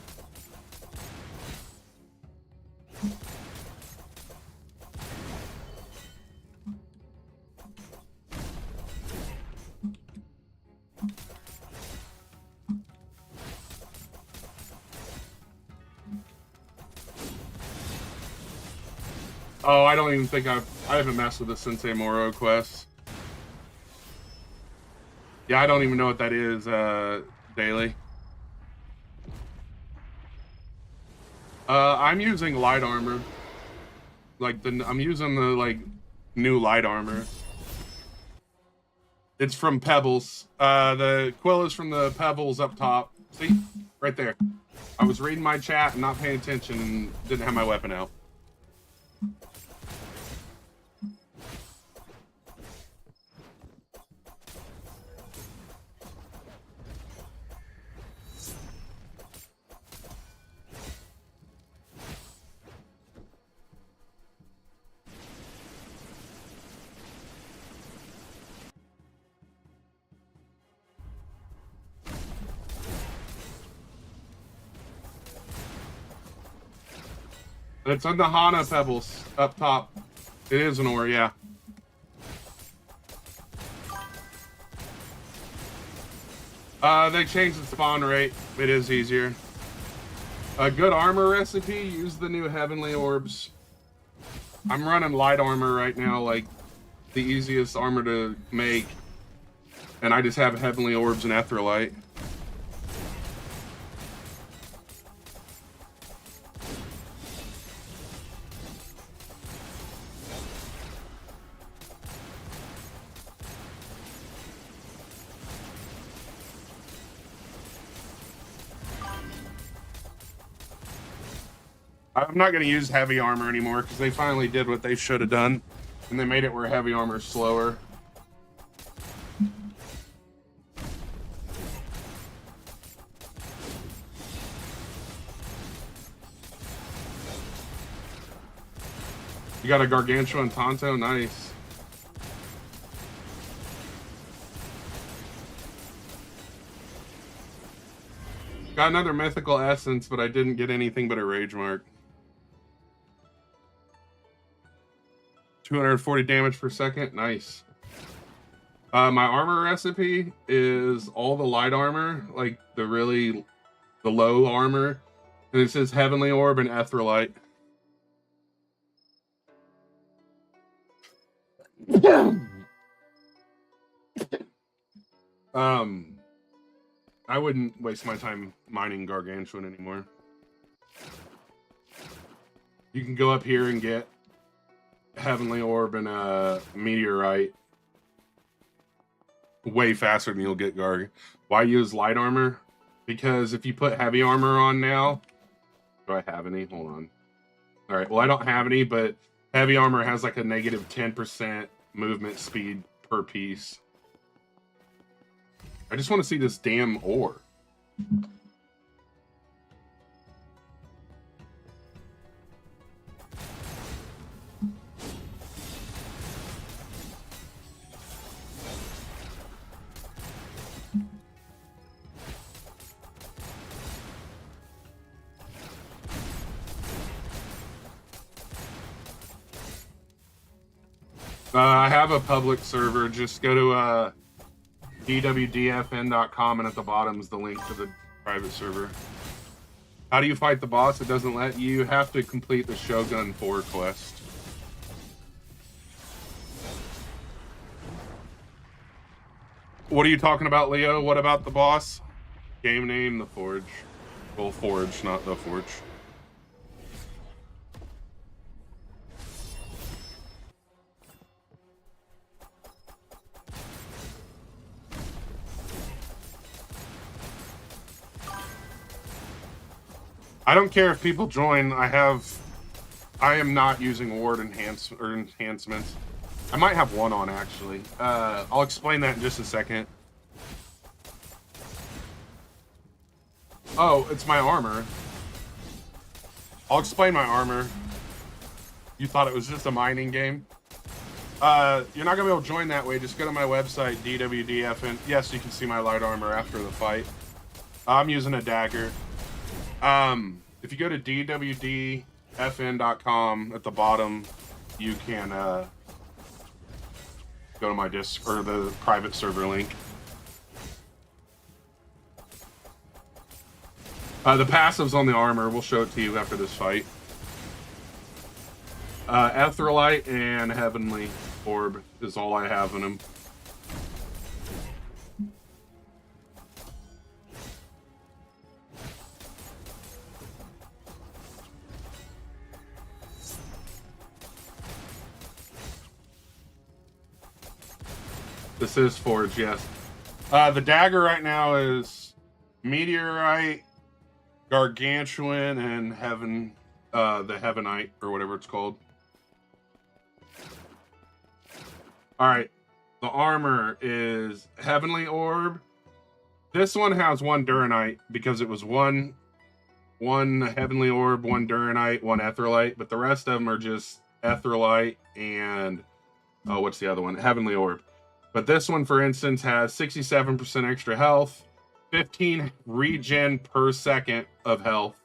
Oh, I don't even think I haven't messed with the Sensei Moro quest. Yeah, I don't even know what that is, daily. I'm using light armor. Like I'm using the like new light armor. It's from Pebbles. The quill is from the Pebbles up top. See? Right there. I was reading my chat and not paying attention and didn't have my weapon out. It's on the Hana Pebbles up top. It is an ore, yeah. They changed the spawn rate. It is easier. A good armor recipe, use the new heavenly orbs. I'm running light armor right now, like the easiest armor to make. And I just have heavenly orbs and etherlight. I'm not going to use heavy armor anymore because they finally did what they should have done. And they made it where heavy armor is slower. You got a Gargantua and Tonto? Nice. Got another mythical essence, but I didn't get anything but a rage mark. 240 damage per second. Nice. My armor recipe is all the light armor, like the low armor. And it says Heavenly Orb and Etherlight. I wouldn't waste my time mining Gargantuan anymore. You can go up here and get Heavenly Orb and Meteorite. way faster than you'll get Garg. Why use light armor? Because if you put heavy armor on now, do I have any? Hold on. All right, well, I don't have any, but heavy armor has like a negative 10% movement speed per piece. I just want to see this damn ore. I have a public server. Just go to dwdfn.com, and at the bottom is the link to the private server. How do you fight the boss? It doesn't let you. You have to complete the Shogun 4 quest. What are you talking about, Leo? What about the boss? Game name, The Forge. Well, Forge, not The Forge. I don't care if people join. I am not using ward enhancements. I might have one on, actually. I'll explain that in just a second. Oh, it's my armor. I'll explain my armor. You thought it was just a mining game? You're not gonna be able to join that way. Just go to my website, DWDFN. Yes, you can see my light armor after the fight. I'm using a dagger. If you go to dwdfn.com, at the bottom, you can go to my disc or the private server link. The passives on the armor, we'll show it to you after this fight. Etherealite and Heavenly Orb is all I have in him. This is Forge, yes. The dagger right now is Meteorite, Gargantuan, and Heaven, the Heavenite, or whatever it's called. Alright, the armor is Heavenly Orb. This one has one Duranite, because it was one Heavenly Orb, one Duranite, one Etherealite, but the rest of them are just Etherealite and, oh, what's the other one? Heavenly Orb. But this one, for instance, has 67% extra health, 15 regen per second of health,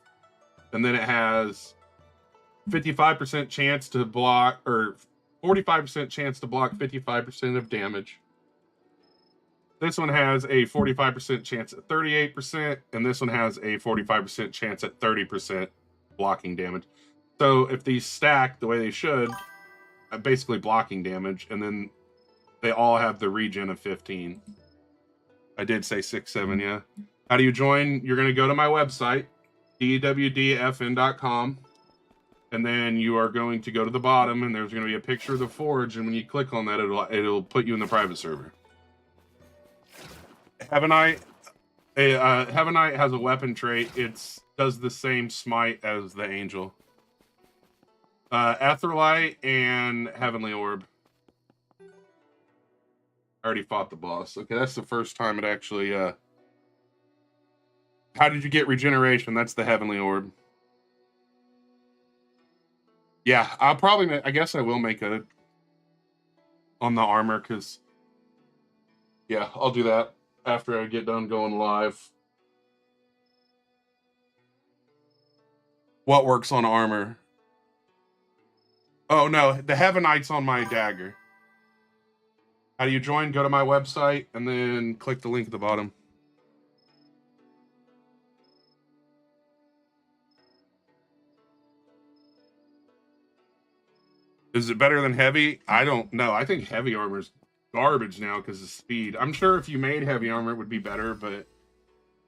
and then it has 55% chance to block, or 45% chance to block 55% of damage. This one has a 45% chance at 38%, and this one has a 45% chance at 30% blocking damage. So if these stack the way they should, basically blocking damage, and then they all have the regen of 15. I did say 6-7, yeah. How do you join? You're going to go to my website, dwdfn.com, and then you are going to go to the bottom, and there's going to be a picture of the Forge, and when you click on that, it'll put you in the private server. Heavenite has a weapon trait. It does the same smite as the Angel. Etherealite and Heavenly Orb. I already fought the boss. Okay, that's the first time it actually, How did you get regeneration? That's the Heavenly Orb. Yeah, I'll probably, I guess I will make a, on the armor, because, yeah, I'll do that after I get done going live. What works on armor? Oh, no, the Heavenite's on my dagger. How do you join? Go to my website and then click the link at the bottom. Is it better than heavy? I don't know. I think heavy armor's garbage now because of speed. I'm sure if you made heavy armor it would be better, but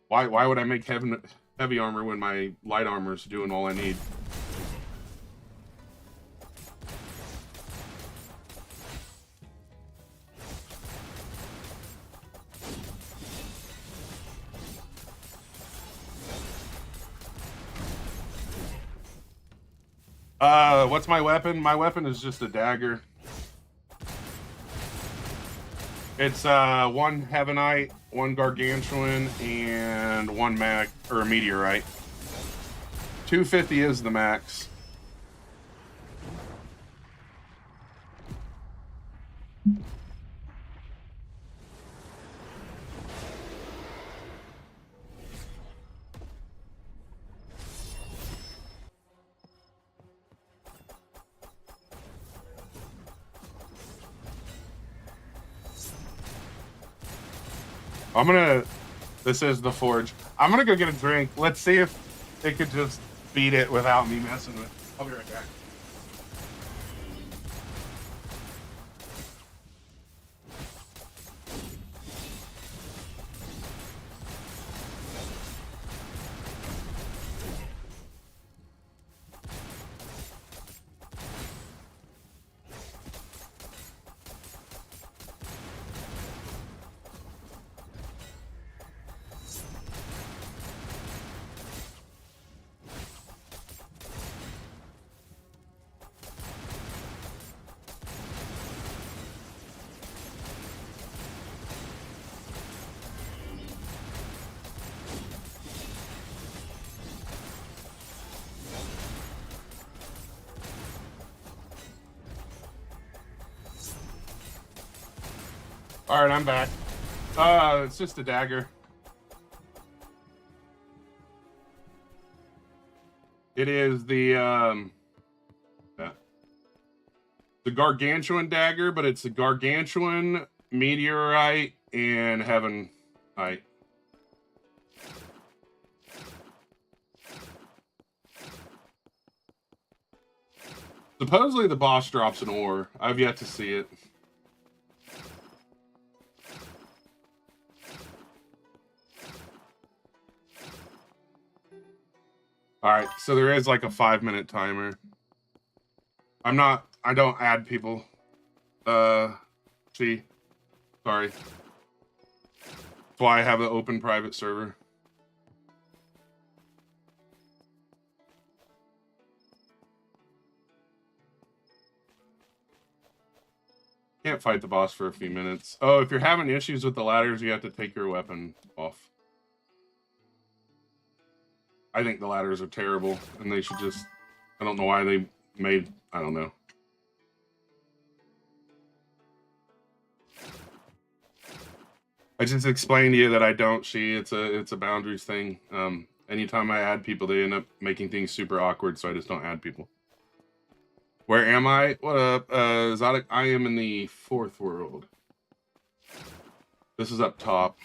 why would I make heavy armor when my light armor's doing all I need? What's my weapon? My weapon is just a dagger. It's one Heavenite, one Gargantuan, and one meteorite. 250 is the max. This is the forge. I'm gonna go get a drink. Let's see if it could just beat it without me messing with it. I'll be right back. All right, I'm back. It's just a dagger. It is the Gargantuan dagger, but it's a Gargantuan, meteorite, and Heavenite. Supposedly the boss drops an ore. I've yet to see it. All right, so there is like a 5-minute timer. I don't add people. See, sorry. That's why I have an open private server. Can't fight the boss for a few minutes. Oh, if you're having issues with the ladders, you have to take your weapon off. I think the ladders are terrible, and they should just... I don't know why they made... I don't know. I just explained to you that I don't, it's a boundaries thing. Anytime I add people, they end up making things super awkward, so I just don't add people. Where am I? What up, Zotic? I am in the 4th world. This is up top.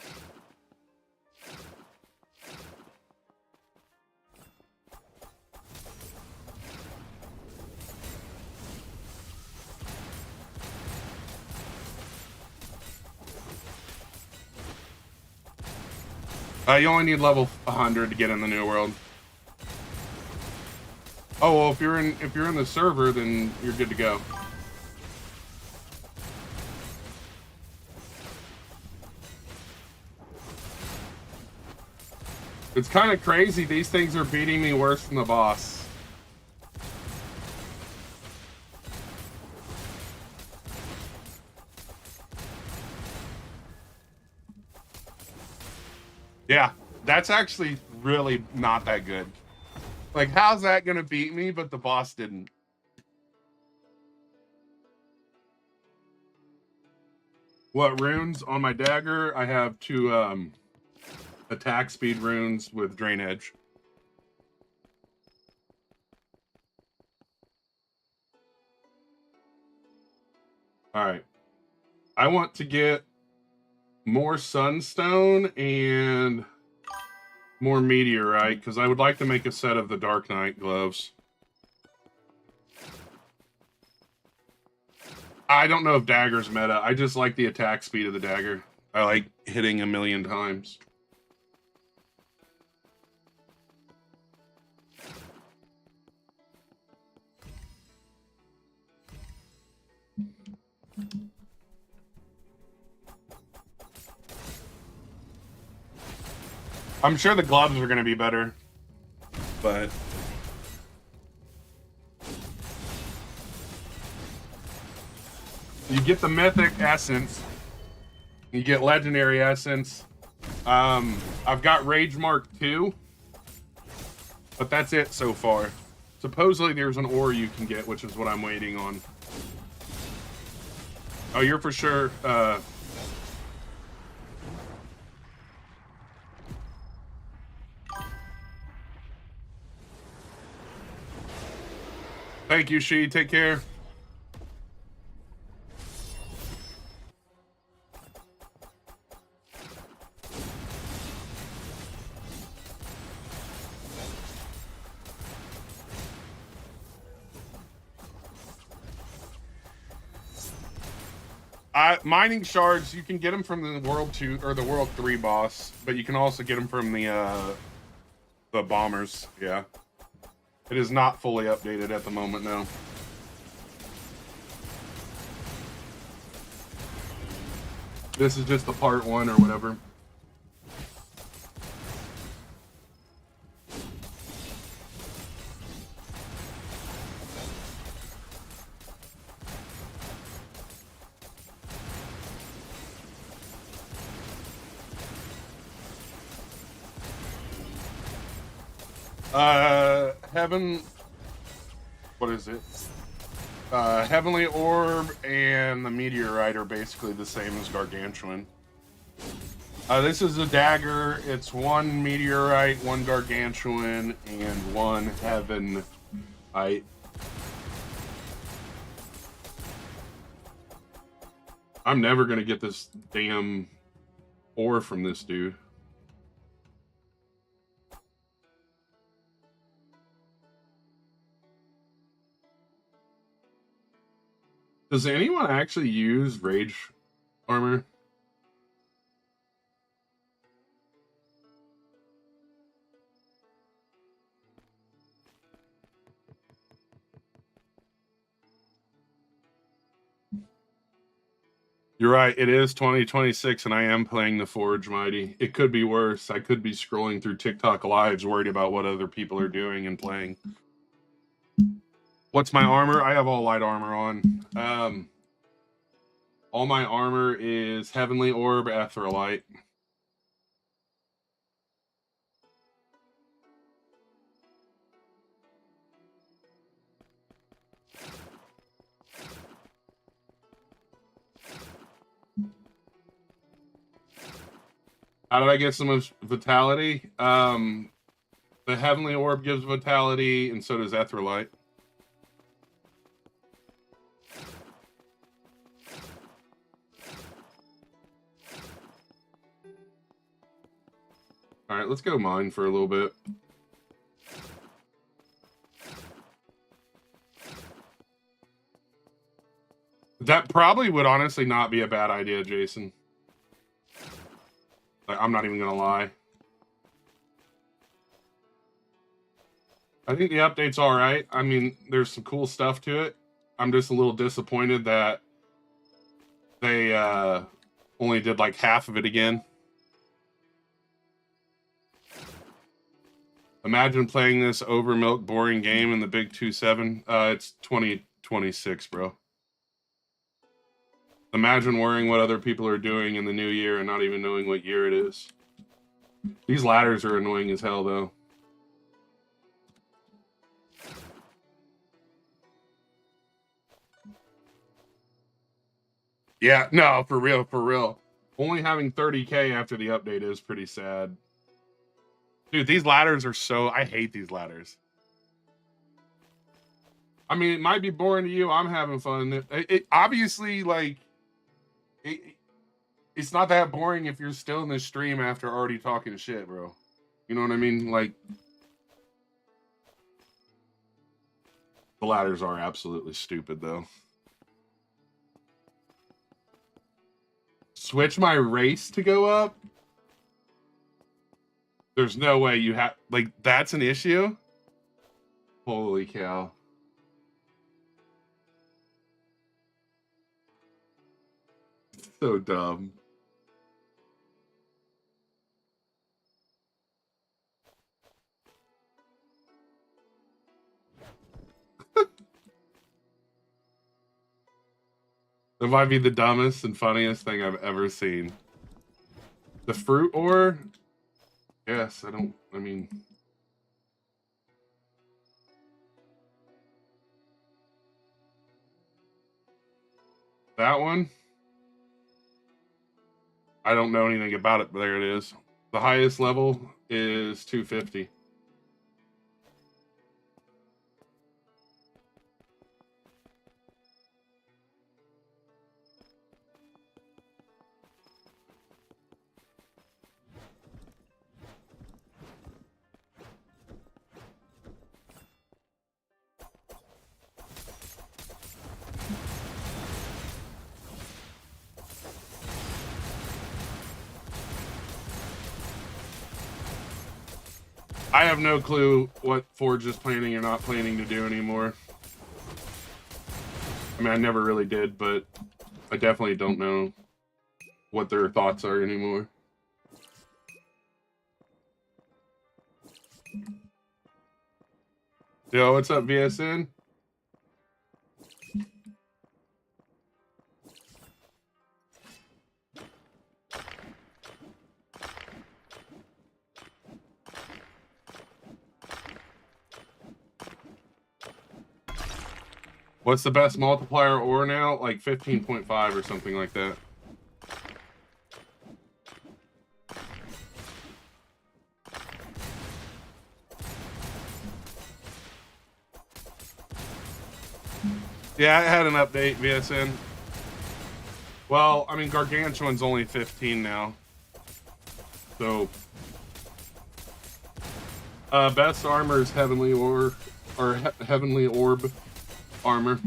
You only need level 100 to get in the new world. Oh well, if you're in the server, then you're good to go. It's kind of crazy. These things are beating me worse than the boss. Yeah, that's actually really not that good. Like, how's that gonna beat me, but the boss didn't? What runes on my dagger? I have 2 attack speed runes with drain edge. All right. I want to get more sunstone and more meteorite, because I would like to make a set of the Dark Knight gloves. I don't know if dagger's meta. I just like the attack speed of the dagger. I like hitting 1,000,000 times. I'm sure the gloves are going to be better, but You get the mythic essence. You get legendary essence. I've got Rage Mark 2, but that's it so far. Supposedly there's an ore you can get, which is what I'm waiting on. Oh, you're for sure. Thank you, She. Take care. Mining shards, you can get them from the World 2 or the World 3 boss, but you can also get them from the bombers. Yeah. It is not fully updated at the moment, no. This is just the part 1 or whatever. Heaven, what is it? Heavenly Orb and the Meteorite are basically the same as Gargantuan. This is a dagger. It's 1 Meteorite, 1 Gargantuan, and 1 Heavenite. I'm never gonna get this damn ore from this dude. Does anyone actually use Rage armor? You're right. It is 2026, and I am playing the Forge Mighty. It could be worse. I could be scrolling through TikTok lives, worried about what other people are doing and playing. What's my armor? I have all light armor on. All my armor is Heavenly Orb, Aetherolite. How did I get so much vitality? The Heavenly Orb gives vitality, and so does Aetherolite. All right, let's go mine for a little bit. That probably would honestly not be a bad idea, Jason. Like, I'm not even gonna lie. I think the update's all right. I mean, there's some cool stuff to it. I'm just a little disappointed that they only did like half of it again. Imagine playing this over milk boring game in the Big 2-7. It's 2026, bro. Imagine worrying what other people are doing in the new year and not even knowing what year it is. These ladders are annoying as hell, though. Yeah, no, for real, for real. Only having 30K after the update is pretty sad. Dude, these ladders are so... I hate these ladders. I mean, it might be boring to you. I'm having fun. It obviously, like... It's not that boring if you're still in the stream after already talking shit, bro. You know what I mean? Like... The ladders are absolutely stupid, though. Switch my race to go up? There's no way you have... Like, that's an issue? Holy cow. So dumb. That might be the dumbest and funniest thing I've ever seen. The fruit ore? Yes, I mean... That one? I don't know anything about it, but there it is. The highest level is 250. I have no clue what Forge is planning or not planning to do anymore. I mean, I never really did, but I definitely don't know what their thoughts are anymore. Yo, what's up, VSN? What's the best multiplier ore now? Like 15.5 or something like that. Yeah, I had an update, VSN. Well, I mean, Gargantuan's only 15 now. So, best armor is Heavenly Orb, or Heavenly Orb armor.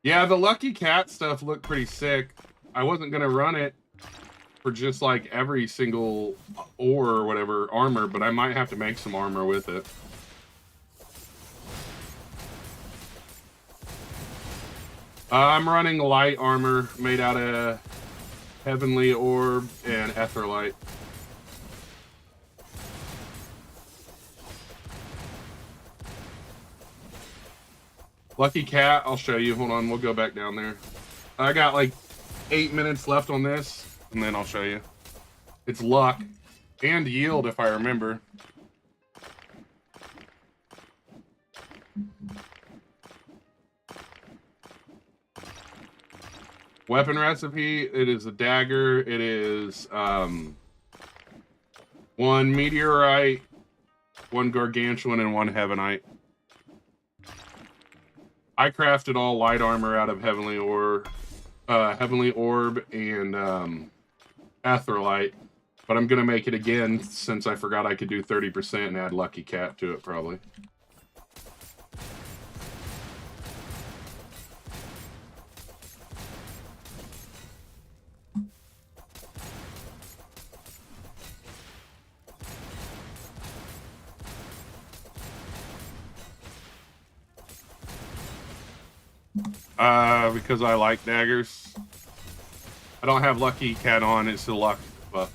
Yeah, the Lucky Cat stuff looked pretty sick. I wasn't going to run it for just like every single ore or whatever armor, but I might have to make some armor with it. I'm running light armor made out of Heavenly Orb and Etherlight. Lucky Cat, I'll show you. Hold on, we'll go back down there. I got like 8 minutes left on this, and then I'll show you. It's luck and yield, if I remember. Weapon recipe, it is a dagger. It is 1 meteorite, 1 gargantuan, and 1 heavenite. I crafted all light armor out of Heavenly Orb and Etherlight, but I'm gonna make it again since I forgot I could do 30% and add Lucky Cat to it probably. Because I like daggers. I don't have Lucky Cat on, it's the luck buff.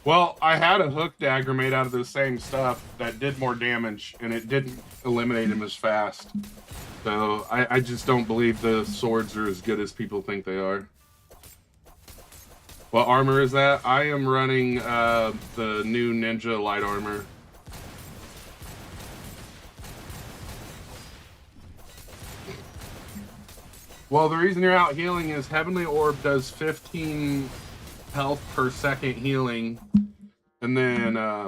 Well, I had a hook dagger made out of the same stuff that did more damage, and it didn't eliminate him as fast. So I just don't believe the swords are as good as people think they are. What armor is that? I am running the new Ninja light armor. Well, the reason you're out healing is Heavenly Orb does 15 health per second healing. And then I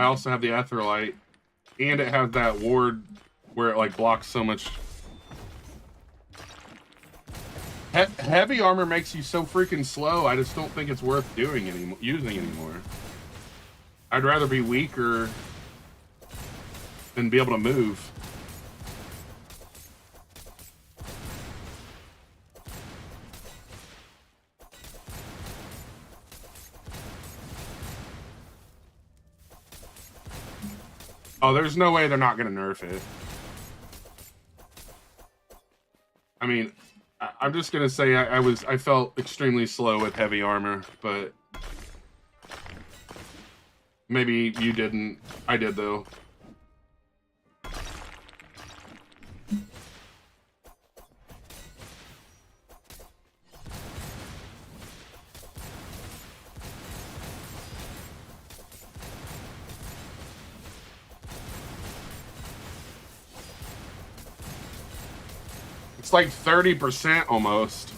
also have the Etherlight. And it has that ward where it like blocks so much. Heavy armor makes you so freaking slow, I just don't think it's worth using anymore. I'd rather be weaker than be able to move. Oh, there's no way they're not going to nerf it. I mean, I'm just going to say I felt extremely slow with heavy armor, but maybe you didn't. I did, though. It's like 30% almost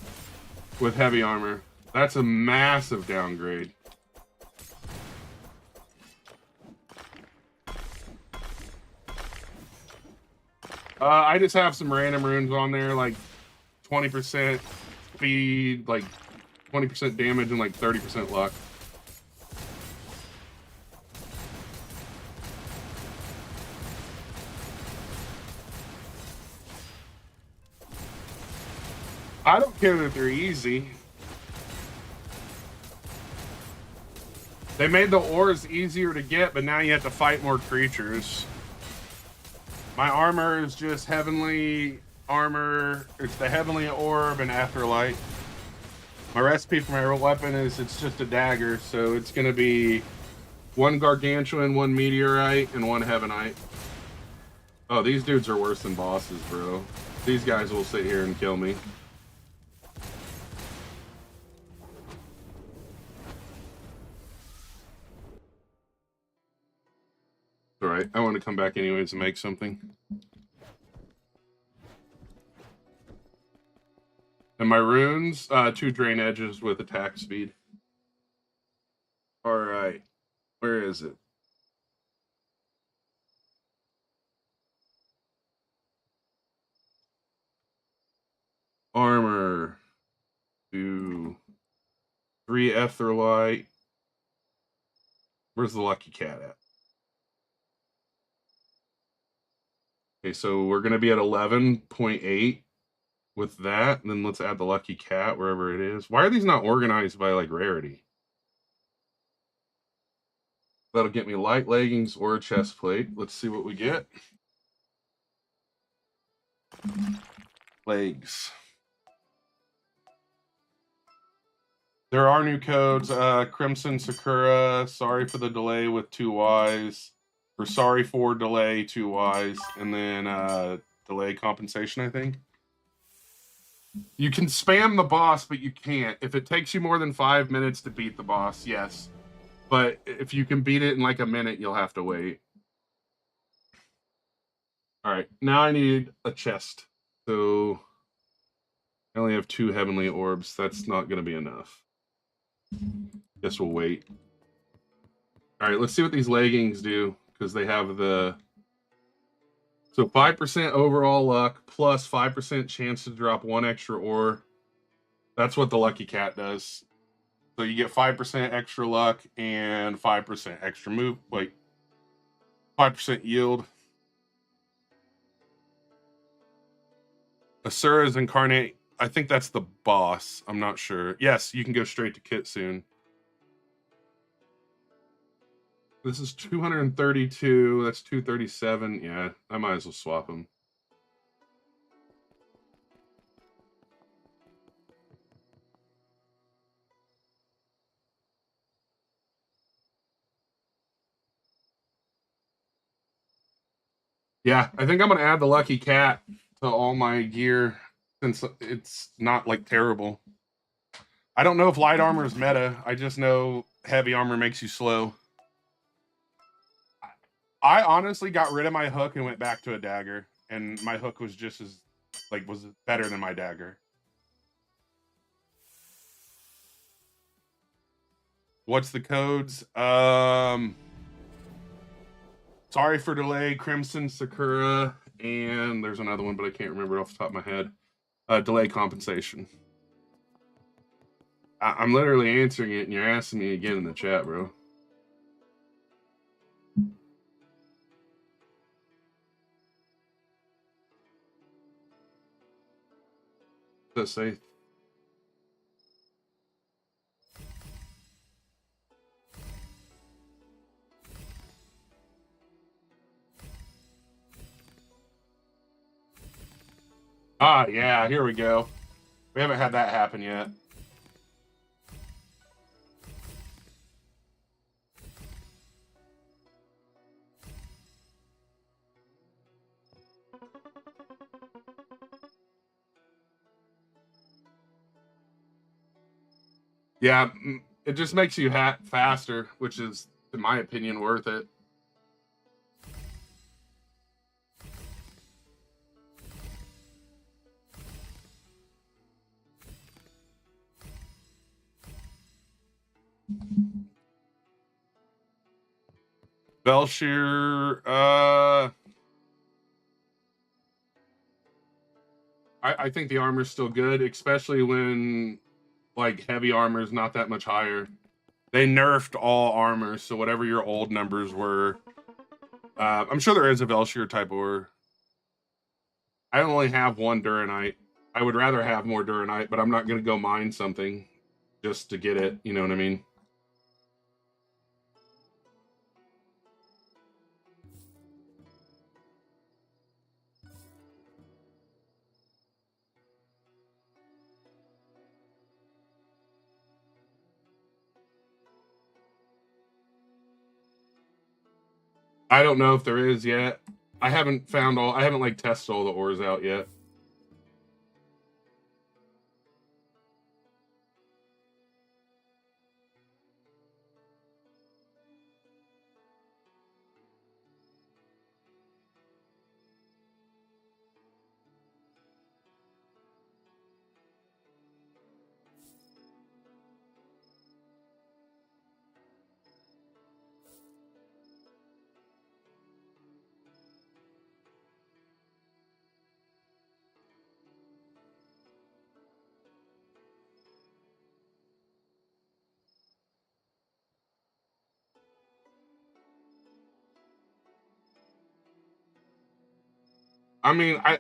with heavy armor. That's a massive downgrade. I just have some random runes on there, like 20% speed, like 20% damage, and like 30% luck. I don't care that they're easy. They made the ores easier to get, but now you have to fight more creatures. My armor is just heavenly armor. It's the heavenly orb and afterlight. My recipe for my weapon is it's just a dagger, so it's going to be 1 gargantuan, 1 meteorite, and 1 heavenite. Oh, these dudes are worse than bosses, bro. These guys will sit here and kill me. Alright, I want to come back anyways and make something. And my runes, 2 drain edges with attack speed. Alright, where is it? Armor. 2. 3 Etherlight. Where's the lucky cat at? Okay, so we're going to be at 11.8 with that. And then let's add the lucky cat wherever it is. Why are these not organized by, like, rarity? That'll get me light leggings or a chest plate. Let's see what we get. Legs. There are new codes. Crimson Sakura, sorry for the delay with 2 Ys. Or sorry for delay, 2 Ys. And then delay compensation, I think. You can spam the boss, but you can't. If it takes you more than 5 minutes to beat the boss, yes. But if you can beat it in like a minute, you'll have to wait. Alright, now I need a chest. So I only have 2 heavenly orbs. That's not going to be enough. Guess we'll wait. Alright, let's see what these leggings do. Because they have the... So 5% overall luck, plus 5% chance to drop 1 extra ore. That's what the lucky cat does. So you get 5% extra luck and 5% extra move. Wait. 5% yield. Asura's incarnate. I think that's the boss. I'm not sure. Yes, you can go straight to Kit soon. This is 232. That's 237. Yeah, I might as well swap them. Yeah, I think I'm going to add the lucky cat to all my gear since it's not like terrible. I don't know if light armor is meta. I just know heavy armor makes you slow. I honestly got rid of my hook and went back to a dagger, and my hook was just as was better than my dagger. What's the codes? Sorry for delay, Crimson Sakura, and there's another one, but I can't remember it off the top of my head. Delay compensation. I'm literally answering it, and you're asking me again in the chat, bro. What does it say? Ah, yeah, here we go. We haven't had that happen yet. Yeah, it just makes you faster, which is, in my opinion, worth it. Belshir, I think the armor's still good, especially when like heavy armor is not that much higher. They nerfed all armor, so whatever your old numbers were, I'm sure there is a Velshir type ore. I only have one Duranite. I would rather have more Duranite, but I'm not going to go mine something just to get it. You know what I mean? I don't know if there is yet. I haven't found all. I haven't like tested all the ores out yet. I mean, I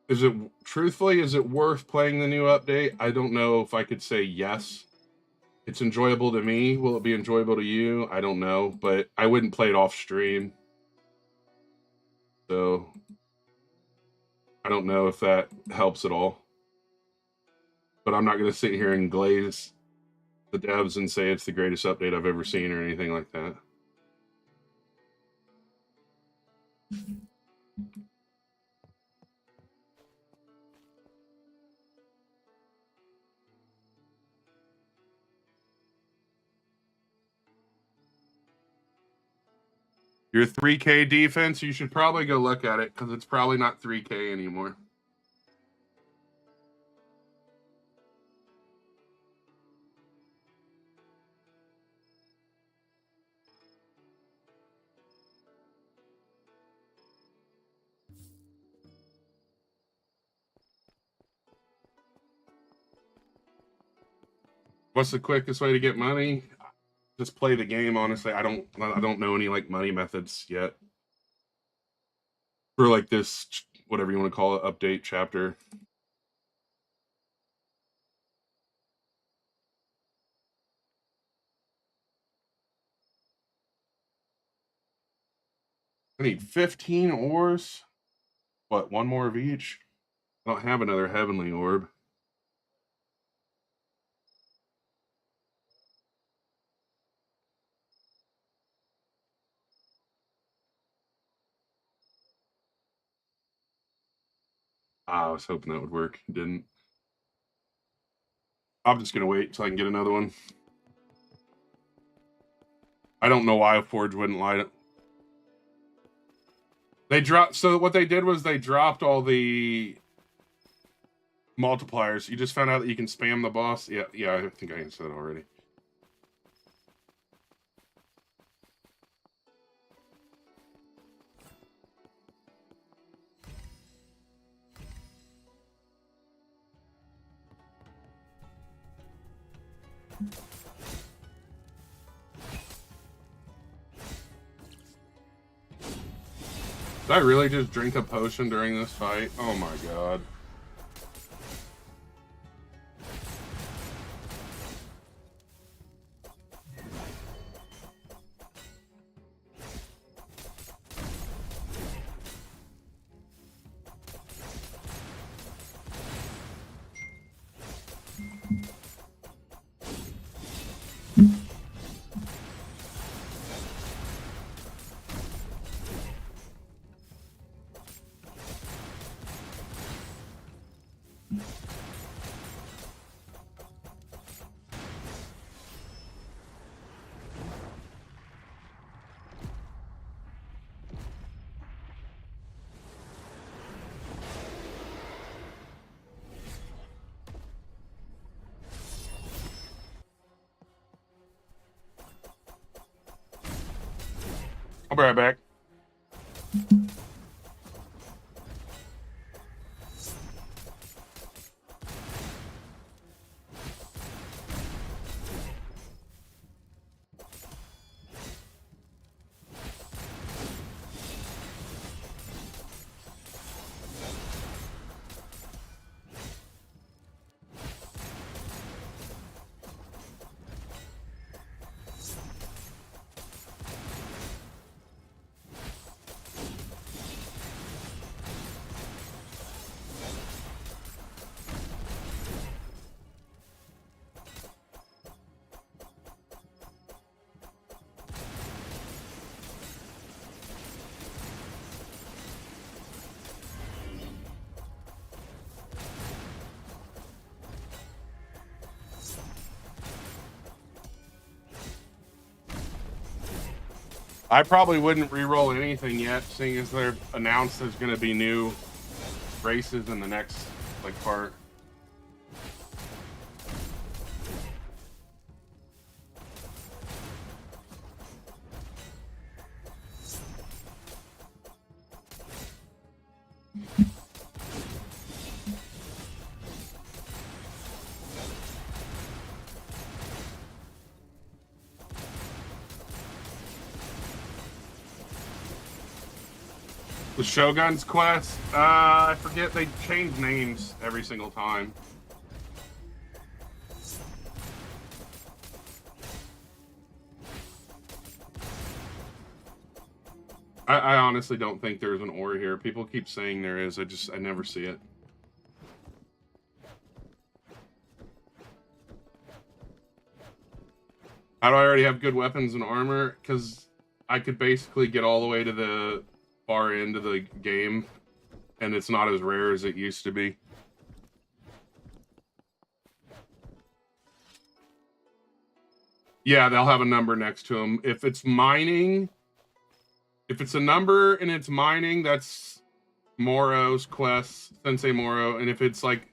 is it truthfully is it worth playing the new update? I don't know if I could say yes. It's enjoyable to me. Will it be enjoyable to you? I don't know, but I wouldn't play it off stream. So I don't know if that helps at all. But I'm not going to sit here and glaze the devs and say it's the greatest update I've ever seen or anything like that. Your 3K defense, you should probably go look at it because it's probably not 3K anymore. What's the quickest way to get money? Just play the game. Honestly, I don't know any like money methods yet for like this whatever you want to call it update chapter. I need 15 ores. What, one more of each? I don't have another heavenly orb. I was hoping that would work. It didn't. I'm just gonna wait until I can get another one. I don't know why Forge wouldn't light it. They dropped. So what they did was they dropped all the multipliers. You just found out that you can spam the boss. Yeah, I think I answered that already. Did I really just drink a potion during this fight? Oh my god. I'll be right back. I probably wouldn't re-roll anything yet, seeing as they've announced there's going to be new races in the next part. The Shogun's Quest? I forget, they change names every single time. I honestly don't think there's an ore here. People keep saying there is. I never see it. How do I already have good weapons and armor? Because I could basically get all the way to the far end of the game, and it's not as rare as it used to be. Yeah, they'll have a number next to them. If it's mining, if it's a number and it's mining, that's Moro's quest, Sensei Moro. And if it's like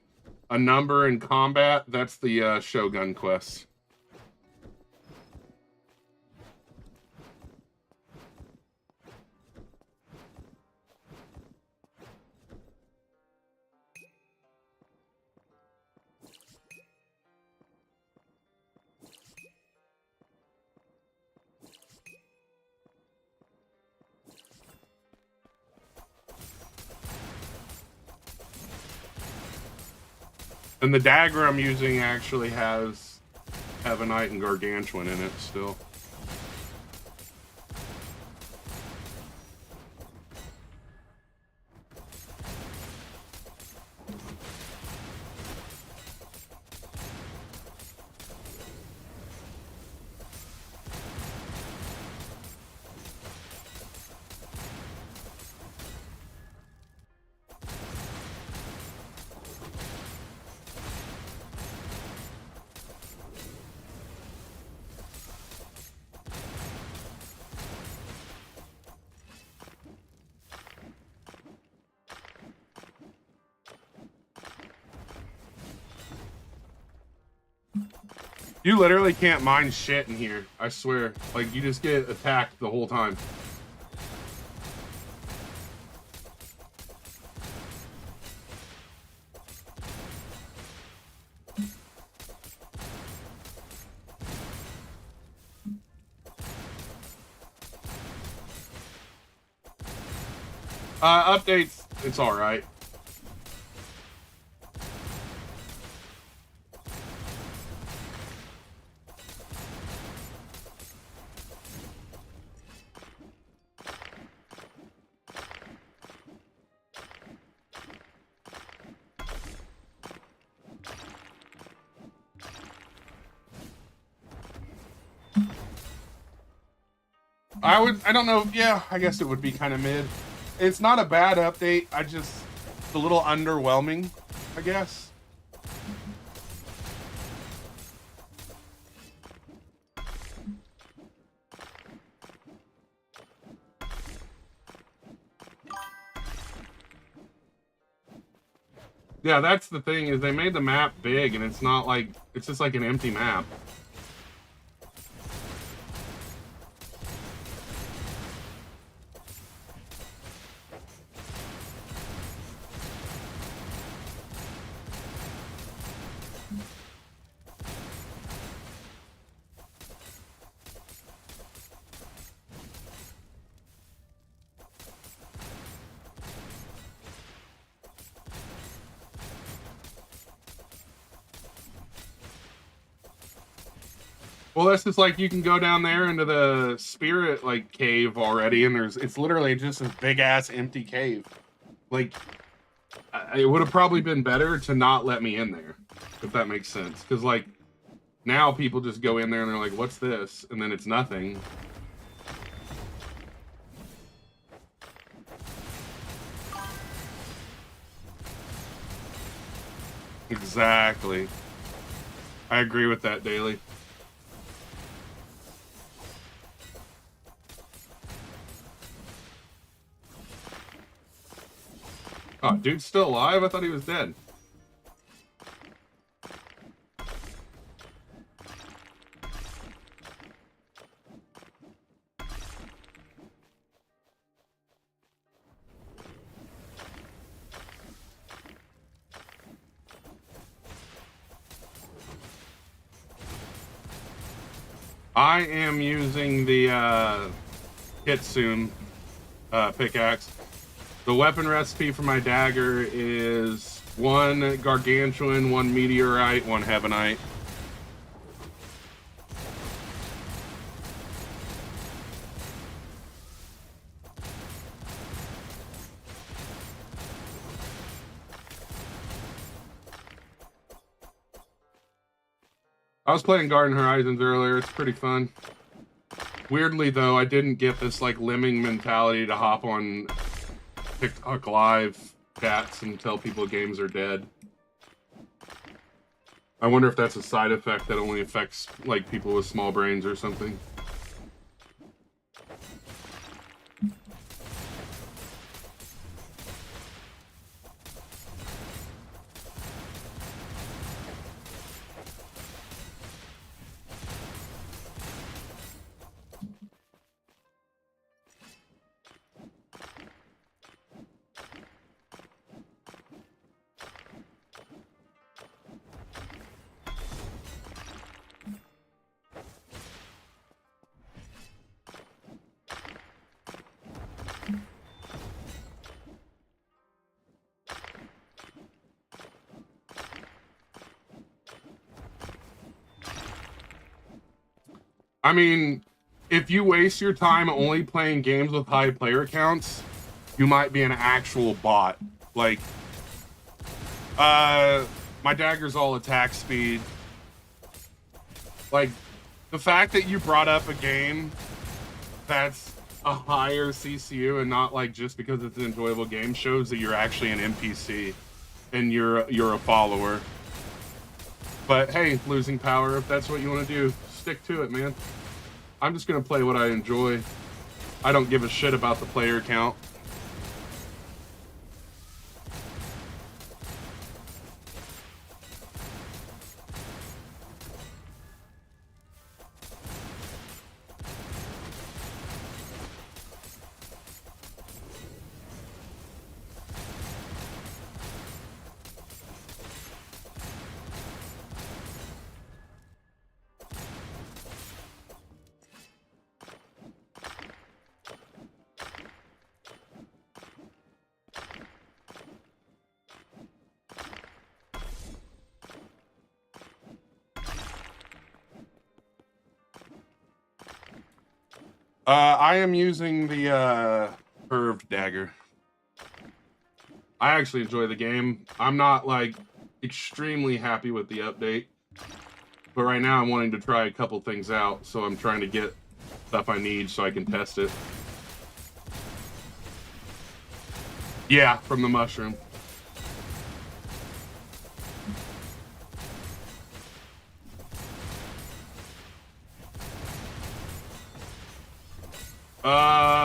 a number in combat, that's the Shogun quest. And the dagger I'm using actually has Heavenite and Gargantuan in it still. You literally can't mine shit in here. I swear. Like, you just get attacked the whole time. Updates, it's alright. I don't know. Yeah, I guess it would be kind of mid. It's not a bad update. It's a little underwhelming, I guess. Yeah, that's the thing, is they made the map big, and it's not like, it's just like an empty map. Well, that's just like you can go down there into the spirit like cave already, and it's literally just a big ass empty cave. Like, it would have probably been better to not let me in there, if that makes sense. Because like now people just go in there and they're like, "What's this?" And then it's nothing. Exactly. I agree with that, Daily. Oh, dude's still alive? I thought he was dead. I am using the Kitsune pickaxe. The weapon recipe for my dagger is 1 gargantuan, 1 meteorite, 1 heavenite. I was playing Garden Horizons earlier. It's pretty fun. Weirdly, though, I didn't get this like lemming mentality to hop on TikTok live chats and tell people games are dead. I wonder if that's a side effect that only affects like people with small brains or something. I mean, if you waste your time only playing games with high player counts, you might be an actual bot. Like, my dagger's all attack speed. Like, the fact that you brought up a game that's a higher CCU and not like just because it's an enjoyable game shows that you're actually an NPC and you're a follower. But hey, losing power, if that's what you want to do, stick to it, man. I'm just gonna play what I enjoy. I don't give a shit about the player count. I am using the curved dagger. I actually enjoy the game. I'm not like extremely happy with the update, but right now I'm wanting to try a couple things out, so I'm trying to get stuff I need so I can test it. Yeah, from the mushroom.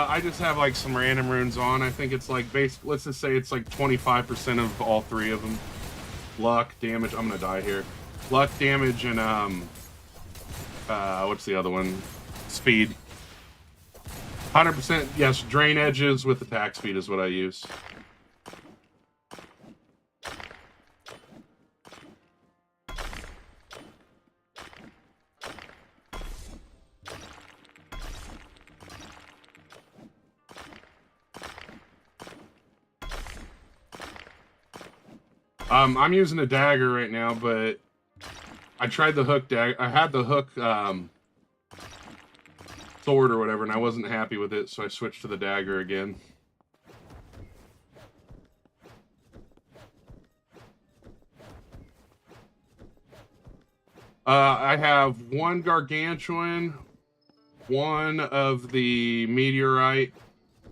I just have like some random runes on. I think it's like let's just say it's like 25% of all 3 of them. Luck, damage. I'm gonna die here. Luck, damage, and what's the other one? Speed. 100%. Yes, drain edges with attack speed is what I use. I'm using a dagger right now, but I tried the hook dagger. I had the hook sword or whatever, and I wasn't happy with it, so I switched to the dagger again. I have one gargantuan, one of the meteorite,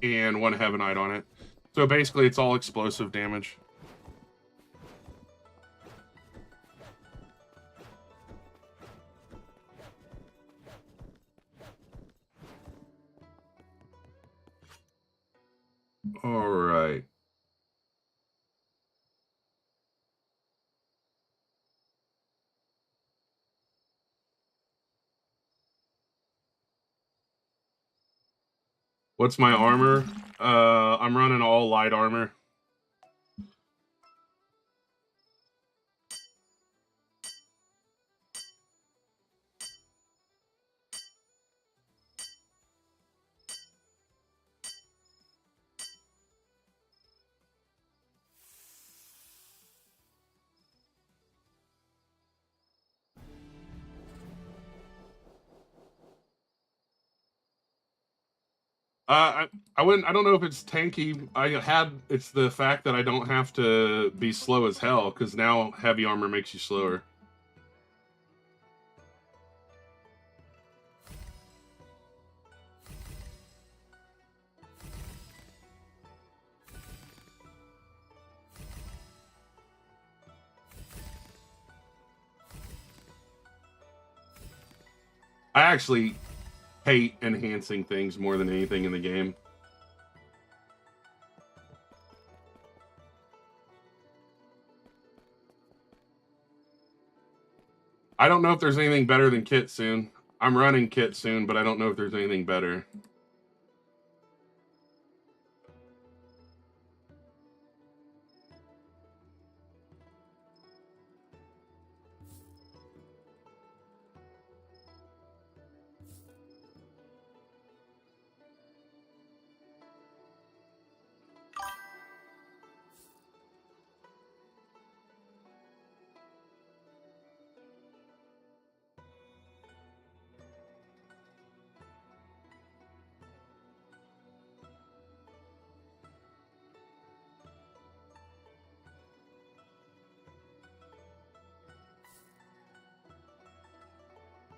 and one heavenite on it. So basically, it's all explosive damage. All right. What's my armor? I'm running all light armor. I wouldn't. I don't know if it's tanky. It's the fact that I don't have to be slow as hell because now heavy armor makes you slower. I actually hate enhancing things more than anything in the game. I don't know if there's anything better than Kitsune. I'm running Kitsune, but I don't know if there's anything better.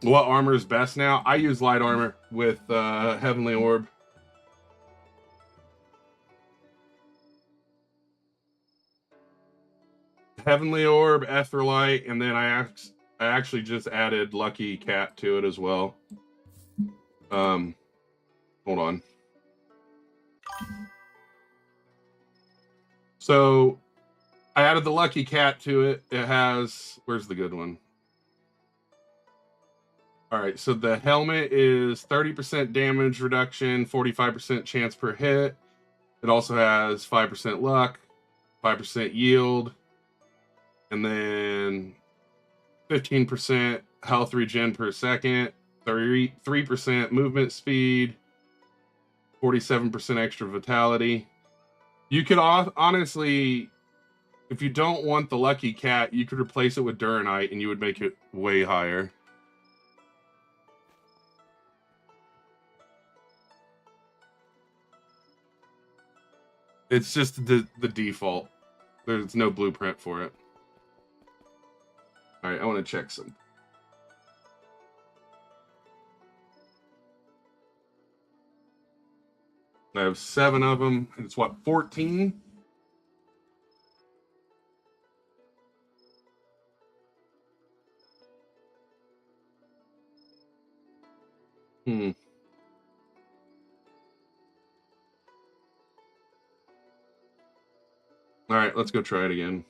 What armor is best now? I use light armor with Heavenly Orb. Heavenly Orb, Etherlight, and then I actually just added Lucky Cat to it as well. Hold on. So I added the Lucky Cat to it. It has, where's the good one? All right, so the helmet is 30% damage reduction, 45% chance per hit. It also has 5% luck, 5% yield, and then 15% health regen per second, 3% movement speed, 47% extra vitality. You could honestly, if you don't want the Lucky Cat, you could replace it with Duranite and you would make it way higher. It's just the default. There's no blueprint for it. All right, I want to check some. I have 7 of them. It's what, 14? Hmm. All right, let's go try it again.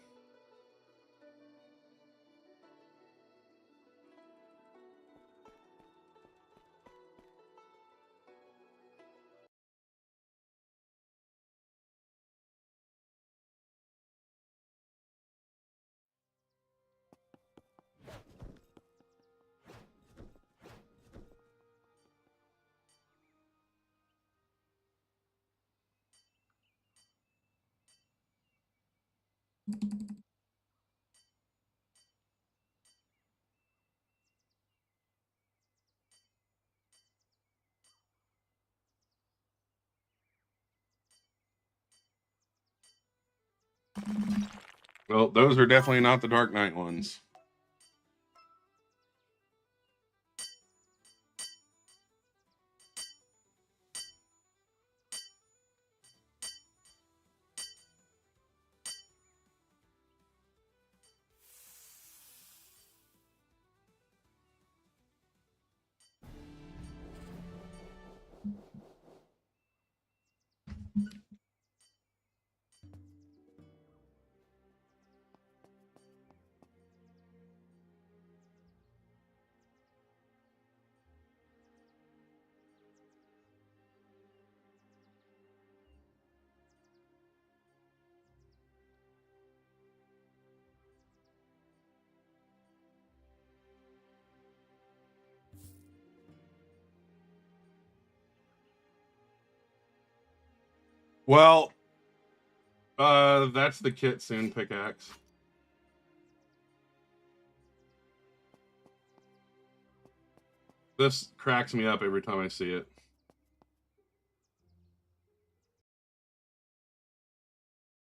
Well, those are definitely not the Dark Knight ones. Well, that's the Kitsune pickaxe. This cracks me up every time I see it.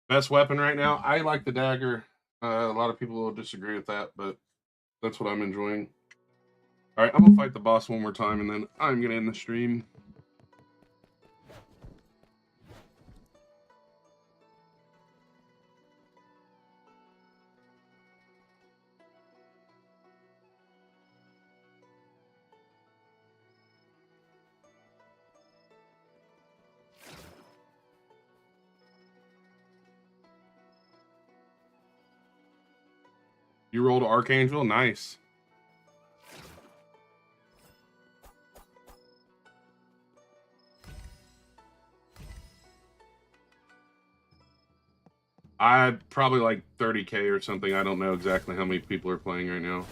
Best weapon right now? I like the dagger. A lot of people will disagree with that, but that's what I'm enjoying. All right, I'm gonna fight the boss one more time, and then I'm gonna end the stream. You rolled Archangel, nice. I probably like 30K or something. I don't know exactly how many people are playing right now.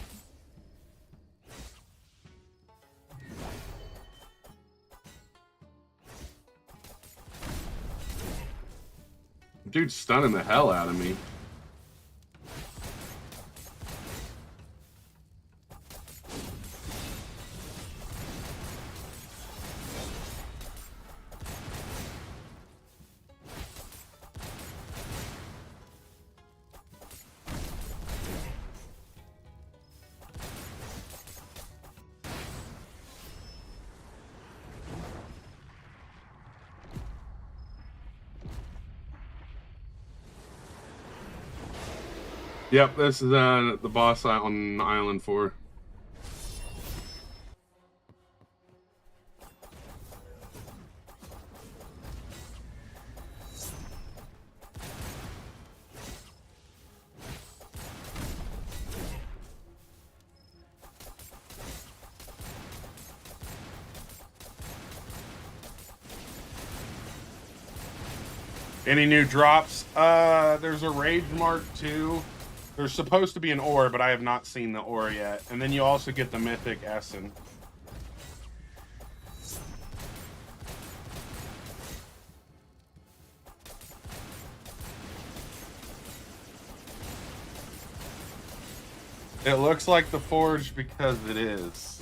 Dude's stunning the hell out of me. Yep, this is the boss on Island 4. Any new drops? There's a Rage Mark 2. There's supposed to be an ore, but I have not seen the ore yet. And then you also get the Mythic Essen. It looks like the Forge because it is.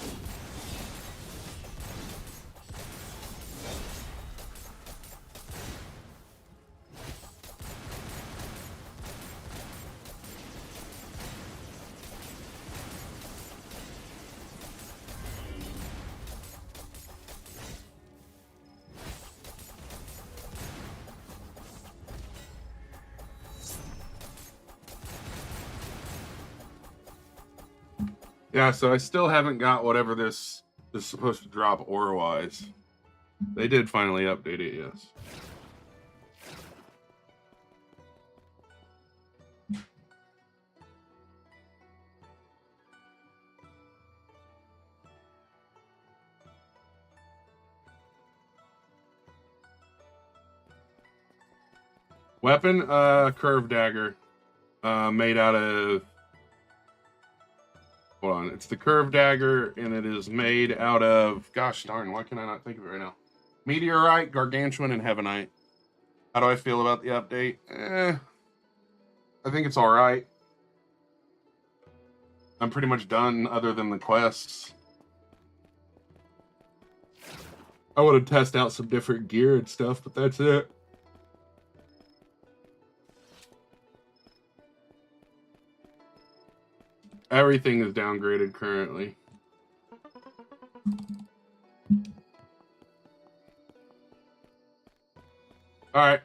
Yeah, so I still haven't got whatever this is supposed to drop ore-wise. They did finally update it, yes. Weapon, curved dagger. Made out of... Hold on, it's the curved dagger, and it is made out of... Gosh darn, why can I not think of it right now? Meteorite, Gargantuan, and Heavenite. How do I feel about the update? I think it's alright. I'm pretty much done other than the quests. I want to test out some different gear and stuff, but that's it. Everything is downgraded currently. All right.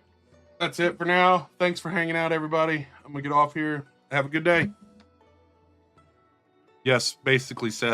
That's it for now. Thanks for hanging out, everybody. I'm going to get off here. Have a good day. Yes, basically, Seth.